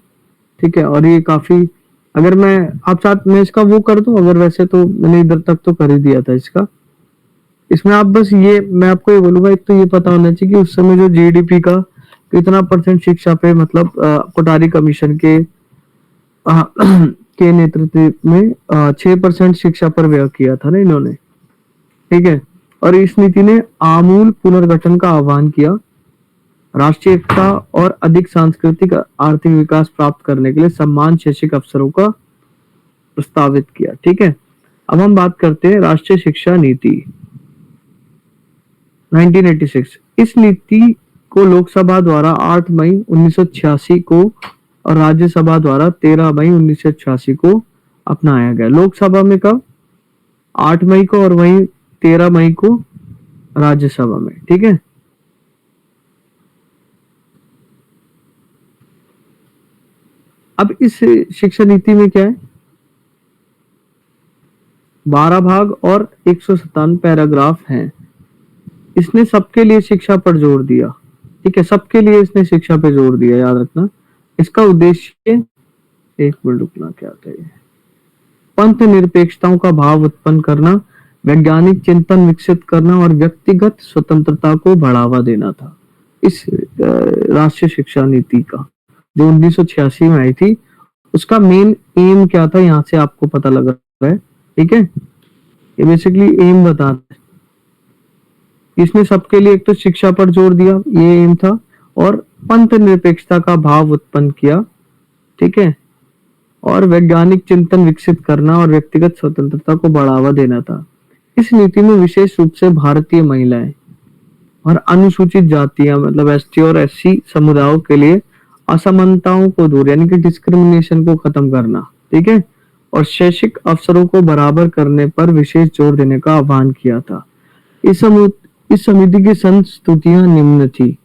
ठीक है। और ये काफी, अगर मैं आप साथ में इसका वो कर दूं, अगर वैसे तो मैंने इधर तक तो कर ही दिया था इसका। इसमें आप बस ये, मैं आपको ये बोलूंगा, एक तो ये पता होना चाहिए कि उस समय जो जीडीपी का कितना % शिक्षा पे, मतलब कोठारी कमीशन के के नेतृत्व में 6% शिक्षा पर व्यय किया था ना इन्होंने, ठीक है। और इस नीति ने आमूल पुनर्गठन का आह्वान किया, राष्ट्रीय एकता और अधिक सांस्कृतिक आर्थिक विकास प्राप्त करने के लिए समान शैक्षिक अवसरों का प्रस्तावित किया, ठीक है। अब हम बात करते हैं राष्ट्रीय शिक्षा नीति 1986। इस नीति को लोकसभा द्वारा 8 मई 1986 को और राज्यसभा द्वारा 13 मई 1986 को अपनाया गया। लोकसभा में कब? 8 मई को, और वहीं 13 मई को राज्यसभा में, ठीक है। अब इस शिक्षा नीति में क्या है? 12 भाग और 157 पैराग्राफ हैं। इसने सबके लिए शिक्षा पर जोर दिया, ठीक है, सबके लिए इसने शिक्षा पे जोर दिया, याद रखना। इसका उद्देश्य, एक मिनट रुकना, क्या था ये, पंथ निरपेक्षताओं का भाव उत्पन्न करना, वैज्ञानिक चिंतन विकसित करना और व्यक्तिगत स्वतंत्रता को बढ़ावा देना था। इस राष्ट्रीय शिक्षा नीति का जो 1986 में आई थी, उसका मेन एम क्या था, यहाँ से आपको पता लग रहा है, ठीक है, ये बेसिकली एम बताता है। इसने सबके लिए एक तो शिक्षा पर जोर दिया, ये एम था, और पंथ निरपेक्षता का भाव उत्पन्न किया, ठीक है, और वैज्ञानिक चिंतन विकसित करना और व्यक्तिगत स्वतंत्रता को बढ़ावा देना था। इस नीति में विशेष रूप से भारतीय महिलाएं और अनुसूचित जातियां मतलब एसटी और एससी समुदायों के लिए असमानताओं को दूर यानी कि डिस्क्रिमिनेशन को खत्म करना, ठीक है, और शैक्षिक अवसरों को बराबर करने पर विशेष जोर देने का आह्वान किया था। इस समिति की संस्तुतियां निम्न थी।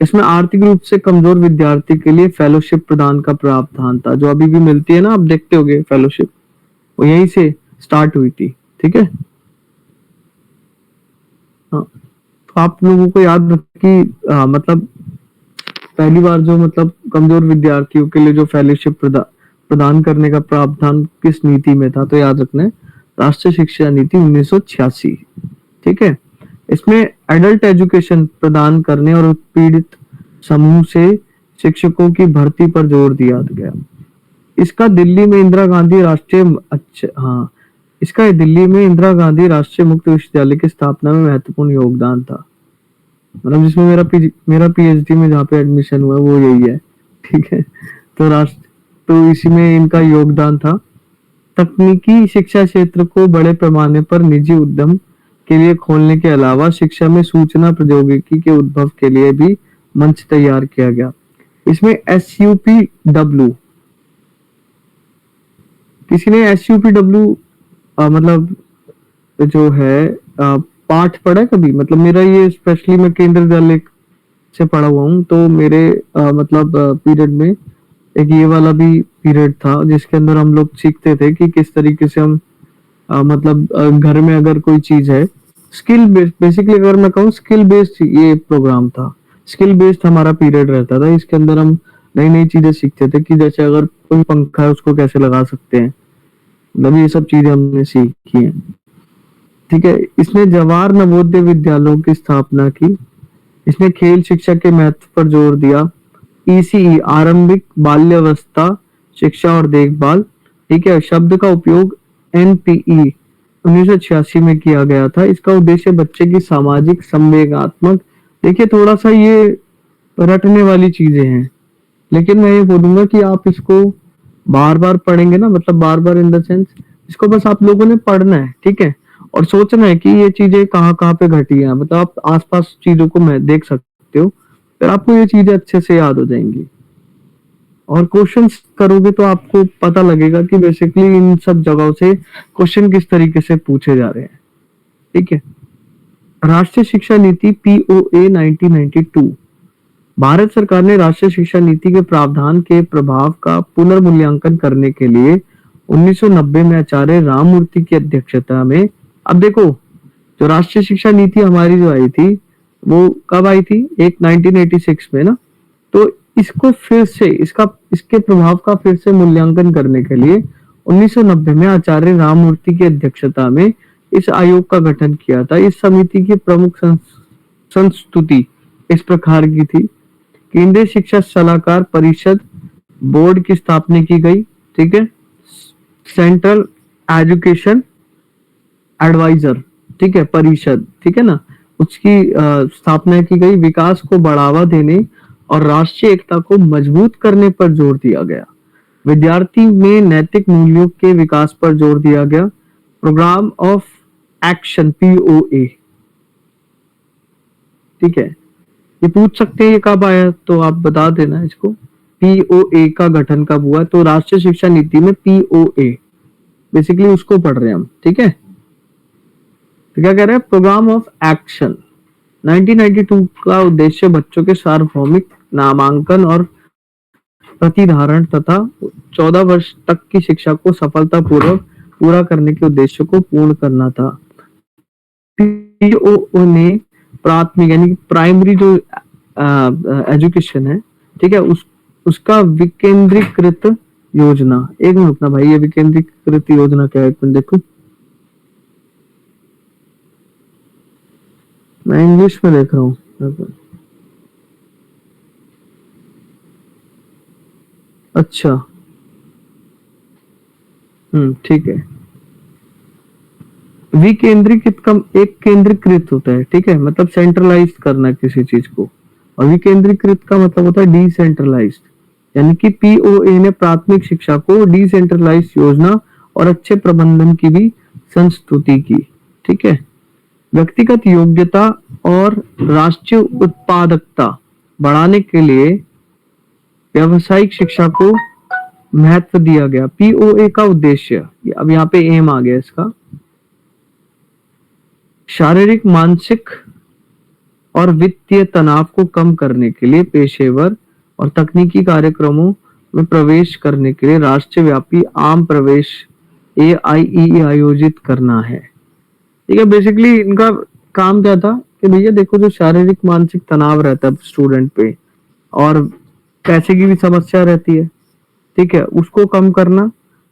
इसमें आर्थिक रूप से कमजोर विद्यार्थी के लिए फेलोशिप प्रदान का प्रावधान था, जो अभी भी मिलती है ना, आप देखते होगे फेलोशिप, वो यहीं से स्टार्ट हुई थी, ठीक है। हाँ, तो आप लोगों को याद रखें कि मतलब पहली बार जो मतलब कमजोर विद्यार्थियों के लिए जो फेलोशिप प्रदान करने का प्रावधान किस नीति में था, तो याद रखना है राष्ट्रीय शिक्षा नीति 1986, ठीक है। इसमें एडल्ट एजुकेशन प्रदान करने और उत्पीड़ित समूह से शिक्षकों की भर्ती पर जोर दिया गया। इसका दिल्ली में इंदिरा गांधी राष्ट्रीय मुक्त विश्वविद्यालय की स्थापना में महत्वपूर्ण योगदान था। मतलब जिसमें मेरा पीएचडी में जहाँ पे एडमिशन हुआ वो यही है, ठीक है। तो इसी में इनका योगदान था। तकनीकी शिक्षा क्षेत्र को बड़े पैमाने पर निजी उद्यम के लिए खोलने के अलावा शिक्षा में सूचना प्रौद्योगिकी के उद्भव के लिए भी मंच तैयार किया गया। इसमें SUPW, किसी ने SUPW मतलब जो है पाठ पढ़ा है कभी? मतलब मेरा ये स्पेशली मैं केंद्रीय विद्यालय से पढ़ा हुआ हूँ, तो मेरे मतलब पीरियड में एक ये वाला भी पीरियड था जिसके अंदर हम लोग सीखते थे कि किस तरीके से हम मतलब घर में अगर कोई चीज है स्किल बेस्ड, बेसिकली अगर मैं कहूँ स्किल बेस्ड ये प्रोग्राम था, स्किल बेस्ड हमारा पीरियड रहता था। इसके अंदर हम नई नई चीजें सीखते थे कि जैसे अगर कोई पंखा है उसको कैसे लगा सकते हैं, मतलब ये सब चीजें हमने सीखी हैं, ठीक है। इसने जवाहर नवोदय विद्यालयों की स्थापना की। इसने खेल शिक्षा के महत्व पर जोर दिया। ECE आरंभिक बाल्यावस्था शिक्षा और देखभाल, ठीक है, शब्द का उपयोग NPE 1986 में किया गया था। इसका उद्देश्य बच्चे की सामाजिक संवेगात्मक, देखिए थोड़ा सा ये रटने वाली चीजें हैं, लेकिन मैं ये बोलूंगा कि आप इसको बार बार पढ़ेंगे ना, मतलब बार बार इन द सेंस इसको बस आप लोगों ने पढ़ना है, ठीक है, और सोचना है कि ये चीजें कहाँ कहाँ पे घटी है। मतलब आप आसपास चीजों को मैं देख सकते हो, फिर आपको ये चीजें अच्छे से याद हो जाएंगी और क्वेश्चंस करोगे तो आपको पता लगेगा कि बेसिकली इन सब जगहों से क्वेश्चन किस तरीके से पूछे जा रहे हैं, ठीक है। राष्ट्रीय शिक्षा नीति POA 1992, भारत सरकार ने राष्ट्रीय शिक्षा नीति के प्रावधान के प्रभाव का पुनर्मूल्यांकन करने के लिए 1990 में आचार्य राममूर्ति की अध्यक्षता में, अब देखो जो राष्ट्रीय शिक्षा नीति हमारी जो आई थी वो कब आई थी, एक 1986 में ना, तो इसको फिर से इसके प्रभाव का फिर से मूल्यांकन करने के लिए 1990 में आचार्य राममूर्ति की अध्यक्षता में इस आयोग का गठन किया था। इस समिति की प्रमुख संस्तुति इस प्रकार की थी। केंद्रीय शिक्षा सलाहकार परिषद बोर्ड की स्थापना की गई, ठीक है। सेंट्रल एजुकेशन एडवाइजर, ठीक है, परिषद, ठीक है ना, उसकी स्थापना की गई। विकास को बढ़ावा देने और राष्ट्रीय एकता को मजबूत करने पर जोर दिया गया। विद्यार्थी में नैतिक मूल्यों के विकास पर जोर दिया गया। प्रोग्राम ऑफ एक्शन POA, ठीक है, ये पूछ सकते हैं ये कब आया, तो आप बता देना इसको। POA का गठन कब हुआ, तो राष्ट्रीय शिक्षा नीति में POA बेसिकली उसको पढ़ रहे हैं हम, ठीक है। तो क्या कह रहे हैं, प्रोग्राम ऑफ एक्शन 1992 का उद्देश्य बच्चों के सार्वभौमिक नामांकन और प्रतिधारण तथा 14 वर्ष तक की शिक्षा को सफलतापूर्वक पूरा करने के उद्देश्य को पूर्ण करना था। POA ने प्राथमिक यानी प्राइमरी जो एजुकेशन है, ठीक है, उसका विकेंद्रीकृत योजना, एक मिनट ना भाई, ये विकेंद्रीकृत योजना क्या है, एक मिनट देखो, मैं इंग्लिश में देख रहा हूँ। अच्छा, ठीक है। विकेंद्रीकृत का एक केंद्रीकृत होता है, ठीक है, मतलब सेंट्रलाइज करना किसी चीज को, और विकेंद्रीकृत का मतलब होता है डिसेंट्रलाइज्ड, यानी कि पीओए ने प्राथमिक शिक्षा को डिसेंट्रलाइज योजना और अच्छे प्रबंधन की भी संस्तुति की, ठीक है। व्यक्तिगत योग्यता और राष्ट्रीय उत्पादकता बढ़ाने के लिए व्यावसायिक शिक्षा को महत्व दिया गया। पीओए का उद्देश्य, अब यहाँ पे एम आ गया इसका, शारीरिक, मानसिक और वित्तीय तनाव को कम करने के लिए पेशेवर और तकनीकी कार्यक्रमों में प्रवेश करने के लिए राष्ट्रीय व्यापी आम प्रवेश AIE आयोजित करना है, ठीक है। बेसिकली इनका काम क्या था कि भैया देखो, जो शारीरिक मानसिक तनाव रहता है स्टूडेंट पे और पैसे की भी समस्या रहती है, ठीक है, उसको कम करना।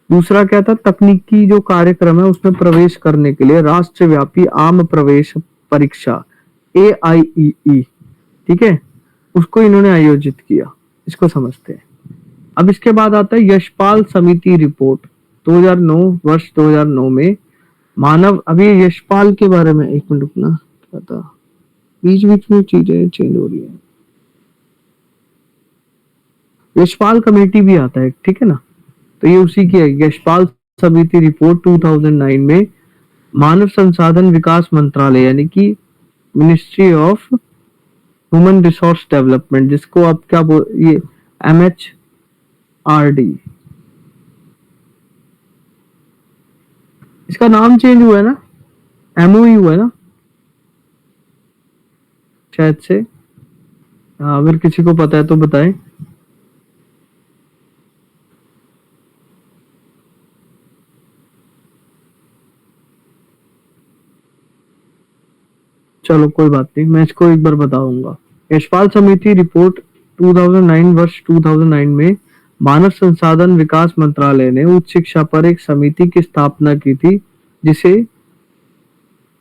दूसरा क्या था, तकनीकी जो कार्यक्रम है उसमें प्रवेश करने के लिए राष्ट्रव्यापी आम प्रवेश परीक्षा AIEE, ठीक है, उसको इन्होंने आयोजित किया। इसको समझते हैं। अब इसके बाद आता है यशपाल समिति रिपोर्ट 2009, वर्ष 2009 में मानव, अभी यशपाल के बारे में एक मिनट रुकना, क्या था, बीच बीच में चीजें चेंज हो रही है। यशपाल कमेटी भी आता है, ठीक है ना, तो ये उसी की है। यशपाल समिति रिपोर्ट 2009 में मानव संसाधन विकास मंत्रालय, यानी कि ministry of human resource development, जिसको आप क्या बोल, ये MHRD, इसका नाम चेंज हुआ है ना, MOE हुआ है ना शायद से। अगर किसी को पता है तो बताएं। चलो कोई बात नहीं, मैं इसको एक बार बताऊंगा। यशपाल समिति रिपोर्ट 2009, वर्ष 2009 में मानव संसाधन विकास मंत्रालय ने उच्च शिक्षा पर एक समिति की स्थापना की थी, जिसे,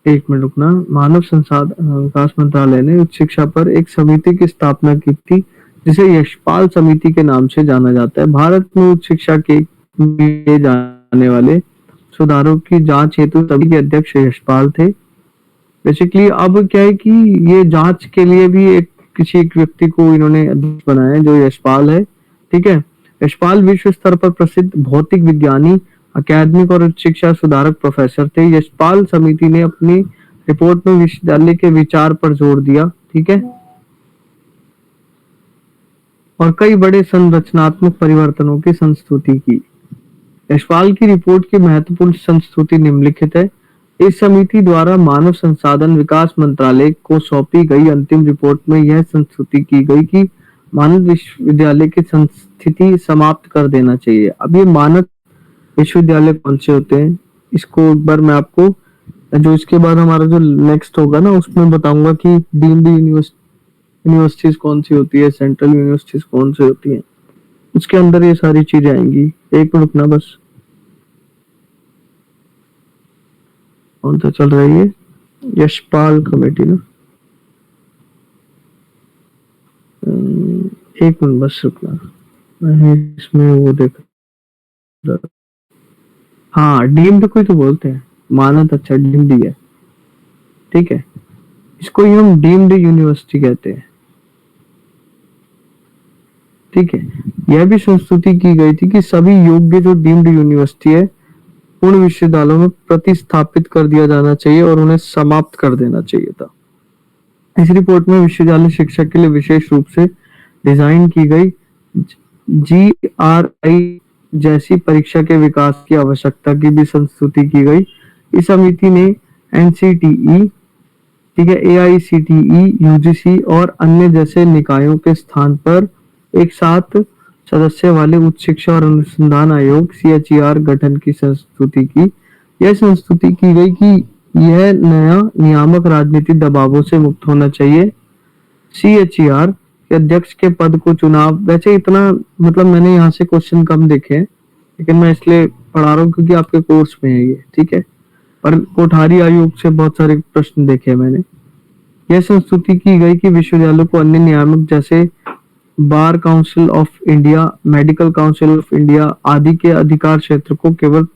एक मिनट रुकना, मानव संसाधन विकास मंत्रालय ने उच्च शिक्षा पर एक समिति की स्थापना की थी जिसे यशपाल समिति के नाम से जाना जाता है। भारत में उच्च शिक्षा के किए जाने वाले सुधारों की जांच हेतु समिति के अध्यक्ष यशपाल थे। बेसिकली अब क्या है कि ये जांच के लिए भी किसी एक व्यक्ति को इन्होंने अध्यक्ष बनाया है, जो यशपाल है, ठीक है। यशपाल विश्व स्तर पर प्रसिद्ध भौतिक विज्ञानी, अकादमिक और उच्च शिक्षा सुधारक प्रोफेसर थे। यशपाल समिति ने अपनी रिपोर्ट में विश्वविद्यालय के विचार पर जोर दिया, ठीक है, और कई बड़े संरचनात्मक परिवर्तनों की संस्तुति की। यशपाल की रिपोर्ट की महत्वपूर्ण संस्तुति निम्नलिखित है। इस समिति द्वारा मानव संसाधन विकास मंत्रालय को सौंपी गई अंतिम रिपोर्ट में यह संस्तुति की गई कि मानद विश्वविद्यालय की संस्थिति समाप्त कर देना चाहिए। अब ये मानद विश्वविद्यालय कौन से होते हैं, इसको एक बार मैं आपको, जो इसके बाद हमारा जो नेक्स्ट होगा ना, उसमें बताऊंगा कि डीम्ड यूनिवर्सिटीज कौन सी होती है, सेंट्रल यूनिवर्सिटीज कौन सी होती हैं, उसके अंदर ये सारी चीजें आएंगी। एक मिनट रुकना बस, कौन सा चल रही है, यशपाल कमेटी ना, एक मिनट बस रुकना, मैं इसमें वो देख, हाँ डीम्ड को ही तो बोलते हैं, मानद, अच्छा डीम्ड ही है, ठीक है, इसको ही हम डीम्ड यूनिवर्सिटी कहते हैं, ठीक है। यह भी संस्तुति की गई थी कि सभी योग्य जो डीम्ड यूनिवर्सिटी है पूर्ण विश्वविद्यालयों में प्रतिस्थापित कर दिया जाना चाहिए और उन्हें समाप्त कर देना चाहिए था। इस रिपोर्ट में विश्वविद्यालय शिक्षा के लिए विशेष रूप से डिजाइन की गई GRI जैसी परीक्षा के विकास की आवश्यकता की भी संस्तुति की गई। इस समिति ने NCTE, ठीक है, AICTE, UGC और अन्य जैसे निकायों के स्थान पर एक साथ सदस्य वाले उच्च शिक्षा और अनुसंधान आयोग CHER गठन की संस्तुति की। यह संस्तुति की गई कि यह नया नियामक राजनीतिक दबावों से मुक्त होना चाहिए। CHER के अध्यक्ष के पद को चुनाव, वैसे इतना मतलब मैंने यहाँ से क्वेश्चन कम देखे हैं, लेकिन मैं इसलिए पढ़ा रहा हूँ क्योंकि आपके कोर्स में है ये, ठीक है, पर कोठारी आयोग से बहुत सारे प्रश्न देखे हैं मैंने। यह संस्तुति की गई कि विश्वविद्यालयों को अन्य नियामक जैसे bar council of India, medical council of India आदि के अधिकार क्षेत्र को केवल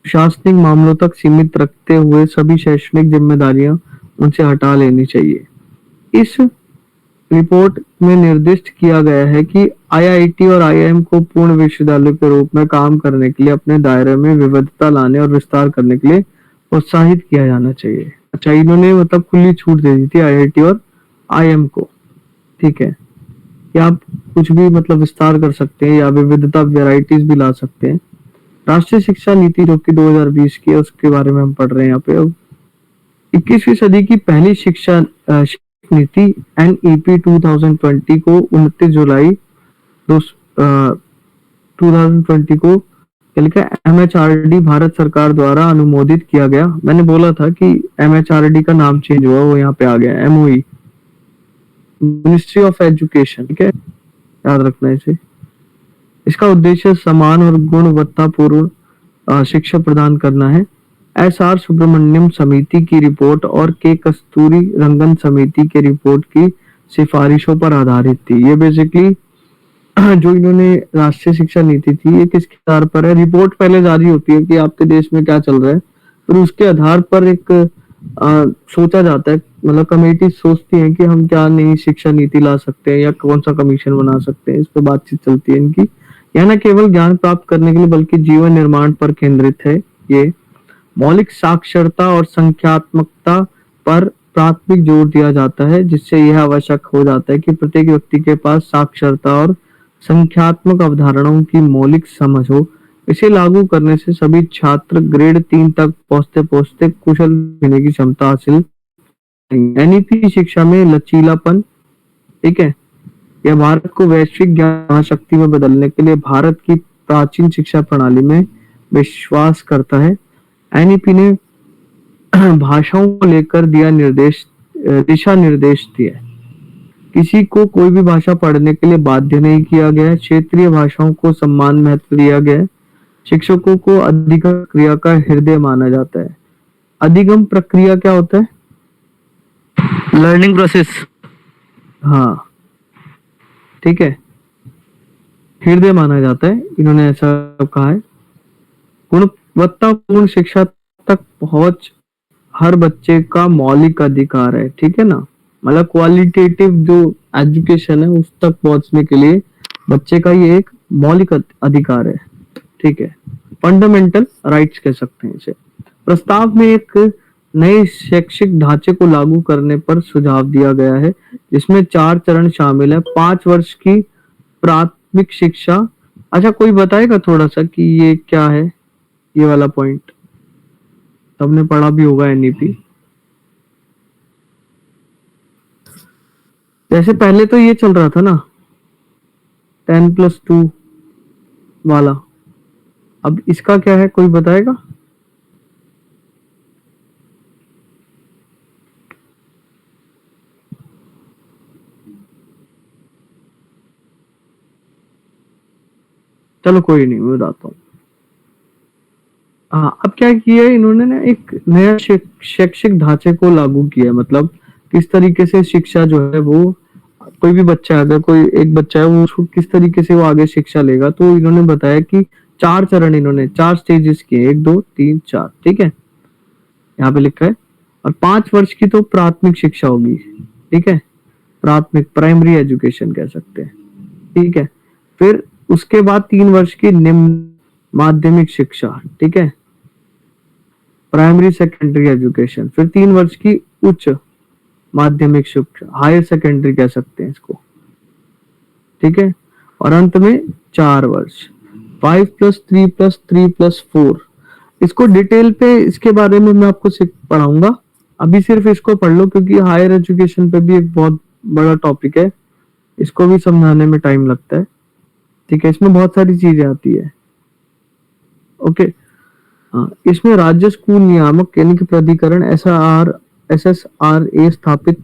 प्रशासनिक मामलों तक सीमित रखते हुए सभी शैक्षणिक जिम्मेदारियां उनसे हटा लेनी चाहिए। इस रिपोर्ट में निर्दिष्ट किया गया है कि आईआईटी और आईआईएम को पूर्ण विश्वविद्यालय के रूप में काम करने के लिए अपने दायरे में विविधता लाने और विस्तार करने के लिए प्रोत्साहित किया जाना चाहिए। अच्छा, इन्होंने मतलब खुली छूट दे दी थी आईआईटी और आईआईएम को, ठीक है, कि आप कुछ भी मतलब विस्तार कर सकते हैं या विविधता वैरायटीज भी ला सकते हैं। राष्ट्रीय शिक्षा नीति जो कि 2020 की है, उसके बारे में हम पढ़ रहे हैं यहाँ पे। अब 21वीं सदी की पहली शिक्षा नीति एनईपी 2020 को 29 जुलाई 2020 को क्या लिखा, एमएचआरडी भारत सरकार द्वारा अनुमोदित किया गया। मैंने बोला था कि एमएचआरडी का नाम चेंज हुआ, वो यहाँ पे आ गया, एमओई, मिनिस्ट्री ऑफ एजुकेशन, ठीक है, याद रखना इसे। इसका उद्देश्य समान और गुणवत्तापूर्ण शिक्षा प्रदान करना है। एस.आर. सुब्रमण्यम समिति की रिपोर्ट और के कस्तूरी रंगन समिति के रिपोर्ट की सिफारिशों पर आधारित थी। ये बेसिकली जो इन्होंने राष्ट्रीय शिक्षा नीति थी, ये किसके आधार पर है? रिपोर्ट पहले जारी होती है कि आपके देश में क्या चल रहा है, फिर उसके आधार पर एक सोचा जाता है, मतलब कमेटी सोचती है कि हम क्या नई शिक्षा नीति ला सकते हैं या कौन सा कमीशन बना सकते हैं। इस पर बातचीत चलती है इनकी। यह न केवल ज्ञान प्राप्त करने के लिए बल्कि जीवन निर्माण पर केंद्रित है। ये मौलिक साक्षरता और संख्यात्मकता पर प्राथमिक जोर दिया जाता है, जिससे यह आवश्यक हो जाता है कि प्रत्येक व्यक्ति के पास साक्षरता और संख्यात्मक अवधारणाओं की मौलिक समझ हो। इसे लागू करने से सभी छात्र ग्रेड 3 तक पहुंचते पहुंचते कुशल होने की क्षमता हासिल। एनईपी शिक्षा में लचीलापन, ठीक है, यह भारत को वैश्विक ज्ञान शक्ति में बदलने के लिए भारत की प्राचीन शिक्षा प्रणाली में विश्वास करता है। एनईपी ने भाषाओं को लेकर दिशा निर्देश दिया। किसी को कोई भी भाषा पढ़ने के लिए बाध्य नहीं किया गया। क्षेत्रीय भाषाओं को सम्मान महत्व दिया गया। शिक्षकों को अधिगम प्रक्रिया का हृदय माना जाता है। अधिगम प्रक्रिया क्या होता है? Learning process. हाँ, ठीक है, हृदय माना जाता है, इन्होंने ऐसा कहा है। गुणवत्तापूर्ण शिक्षा तक पहुंच हर बच्चे का मौलिक अधिकार है, ठीक है ना, मतलब क्वालिटेटिव जो एजुकेशन है उस तक पहुंचने के लिए बच्चे का ये एक मौलिक अधिकार है, ठीक है, फंडामेंटल राइट्स कह सकते हैं इसे। प्रस्ताव में एक नए शैक्षिक ढांचे को लागू करने पर सुझाव दिया गया है, जिसमें 4 चरण शामिल है। 5 वर्ष की प्राथमिक शिक्षा। अच्छा, कोई बताएगा थोड़ा सा कि ये क्या है, ये वाला पॉइंट? सबने पढ़ा भी होगा एनईपी। जैसे पहले तो ये चल रहा था ना 10+2 वाला, अब इसका क्या है, कोई बताएगा? चलो कोई नहीं, मैं बताता हूँ। हाँ, अब क्या किया है इन्होंने ना, एक नया शैक्षिक ढांचे को लागू किया है। मतलब किस तरीके से शिक्षा जो है वो, कोई भी बच्चा, अगर कोई एक बच्चा है वो, उसको किस तरीके से वो आगे शिक्षा लेगा, तो इन्होंने बताया कि 4 चरण, इन्होंने 4 स्टेजेस किए, 1 2 3 4, ठीक है, यहाँ पे लिखा है। और 5 वर्ष की तो प्राथमिक शिक्षा होगी, ठीक है, प्राथमिक प्राइमरी एजुकेशन कह सकते हैं, ठीक है। फिर उसके बाद 3 वर्ष की निम्न माध्यमिक शिक्षा, ठीक है, प्राइमरी सेकेंडरी एजुकेशन। फिर 3 वर्ष की उच्च माध्यमिक शिक्षा, हायर सेकेंडरी कह सकते हैं इसको, ठीक है। और अंत में 4 वर्ष, 5+3+3+4। इसको डिटेल पे, इसके बारे में मैं आपको पढ़ाऊंगा। अभी सिर्फ इसको पढ़ लो, क्योंकि हायर एजुकेशन पे भी एक बहुत बड़ा टॉपिक है, इसको भी समझाने में टाइम लगता है, ठीक है। इसमें बहुत सारी चीजें आती है, ओके। हाँ, इसमें राज्य स्कूल नियामक यानी कि प्राधिकरण SSRA स्थापित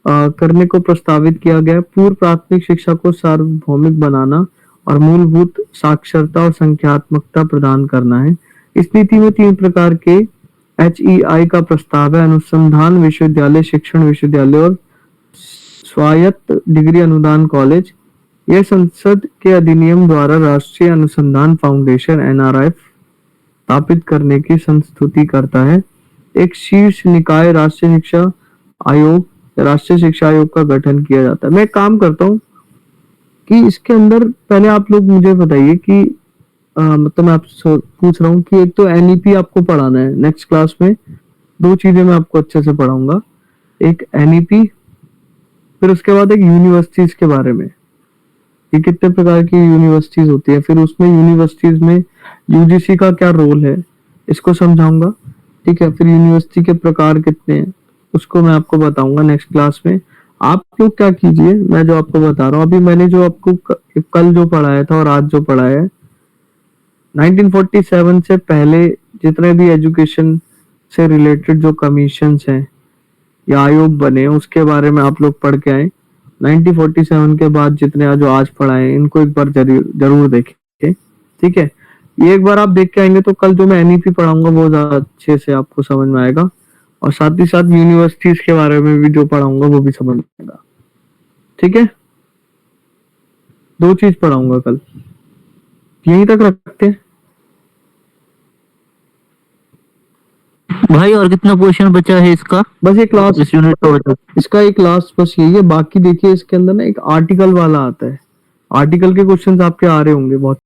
करने को प्रस्तावित किया गया। पूर्व प्राथमिक शिक्षा को सार्वभौमिक बनाना और मूलभूत साक्षरता और संख्यात्मकता प्रदान करना है। इस नीति में 3 प्रकार के HEI का प्रस्ताव है: अनुसंधान विश्वविद्यालय, शिक्षण विश्वविद्यालय और स्वायत्त डिग्री अनुदान कॉलेज। यह संसद के अधिनियम द्वारा राष्ट्रीय अनुसंधान फाउंडेशन NRI स्थापित करने की संस्तुति करता है। एक शीर्ष निकाय राष्ट्रीय शिक्षा आयोग का गठन किया जाता है। मैं एक काम करता हूँ कि इसके अंदर पहले आप लोग मुझे बताइए कि मतलब मैं आपसे पूछ रहा हूँ कि एक तो एनईपी आपको पढ़ाना है नेक्स्ट क्लास में। दो चीजें मैं आपको अच्छे से पढ़ाऊंगा, एक एनईपी, फिर उसके बाद एक यूनिवर्सिटीज के बारे में, ये कितने प्रकार की यूनिवर्सिटीज होती है, फिर उसमें यूनिवर्सिटीज में यूजीसी का क्या रोल है इसको समझाऊंगा। ठीक है, फिर यूनिवर्सिटी के प्रकार कितने हैं उसको मैं आपको बताऊंगा नेक्स्ट क्लास में। आप लोग क्या कीजिए, मैं जो आपको बता रहा हूँ अभी, मैंने जो आपको कल जो पढ़ाया था और आज जो पढ़ाया है, 1947 से पहले जितने भी एजुकेशन से रिलेटेड जो कमीशंस हैं या आयोग बने उसके बारे में आप लोग पढ़ के आए। 1947 के बाद जितने जो आज पढ़ाए इनको एक बार जरूर देखें। ठीक है, ये एक बार आप देख के आएंगे तो कल जो मैं एनईपी पढ़ाऊंगा वो ज्यादा अच्छे से आपको समझ में आएगा, और साथ ही साथ यूनिवर्सिटीज के बारे में भी जो पढ़ाऊंगा वो भी समझ में आएगा। ठीक है, दो चीज पढ़ाऊंगा कल, यहीं तक रखते हैं। भाई और कितना पोर्शन बचा है इसका? बस एक लास्ट, इस यूनिट का बचा। इसका एक लास्ट बस यही है। बाकी देखिए इसके अंदर ना एक आर्टिकल वाला आता है, आर्टिकल के क्वेश्चंस आपके आ रहे होंगे बहुत।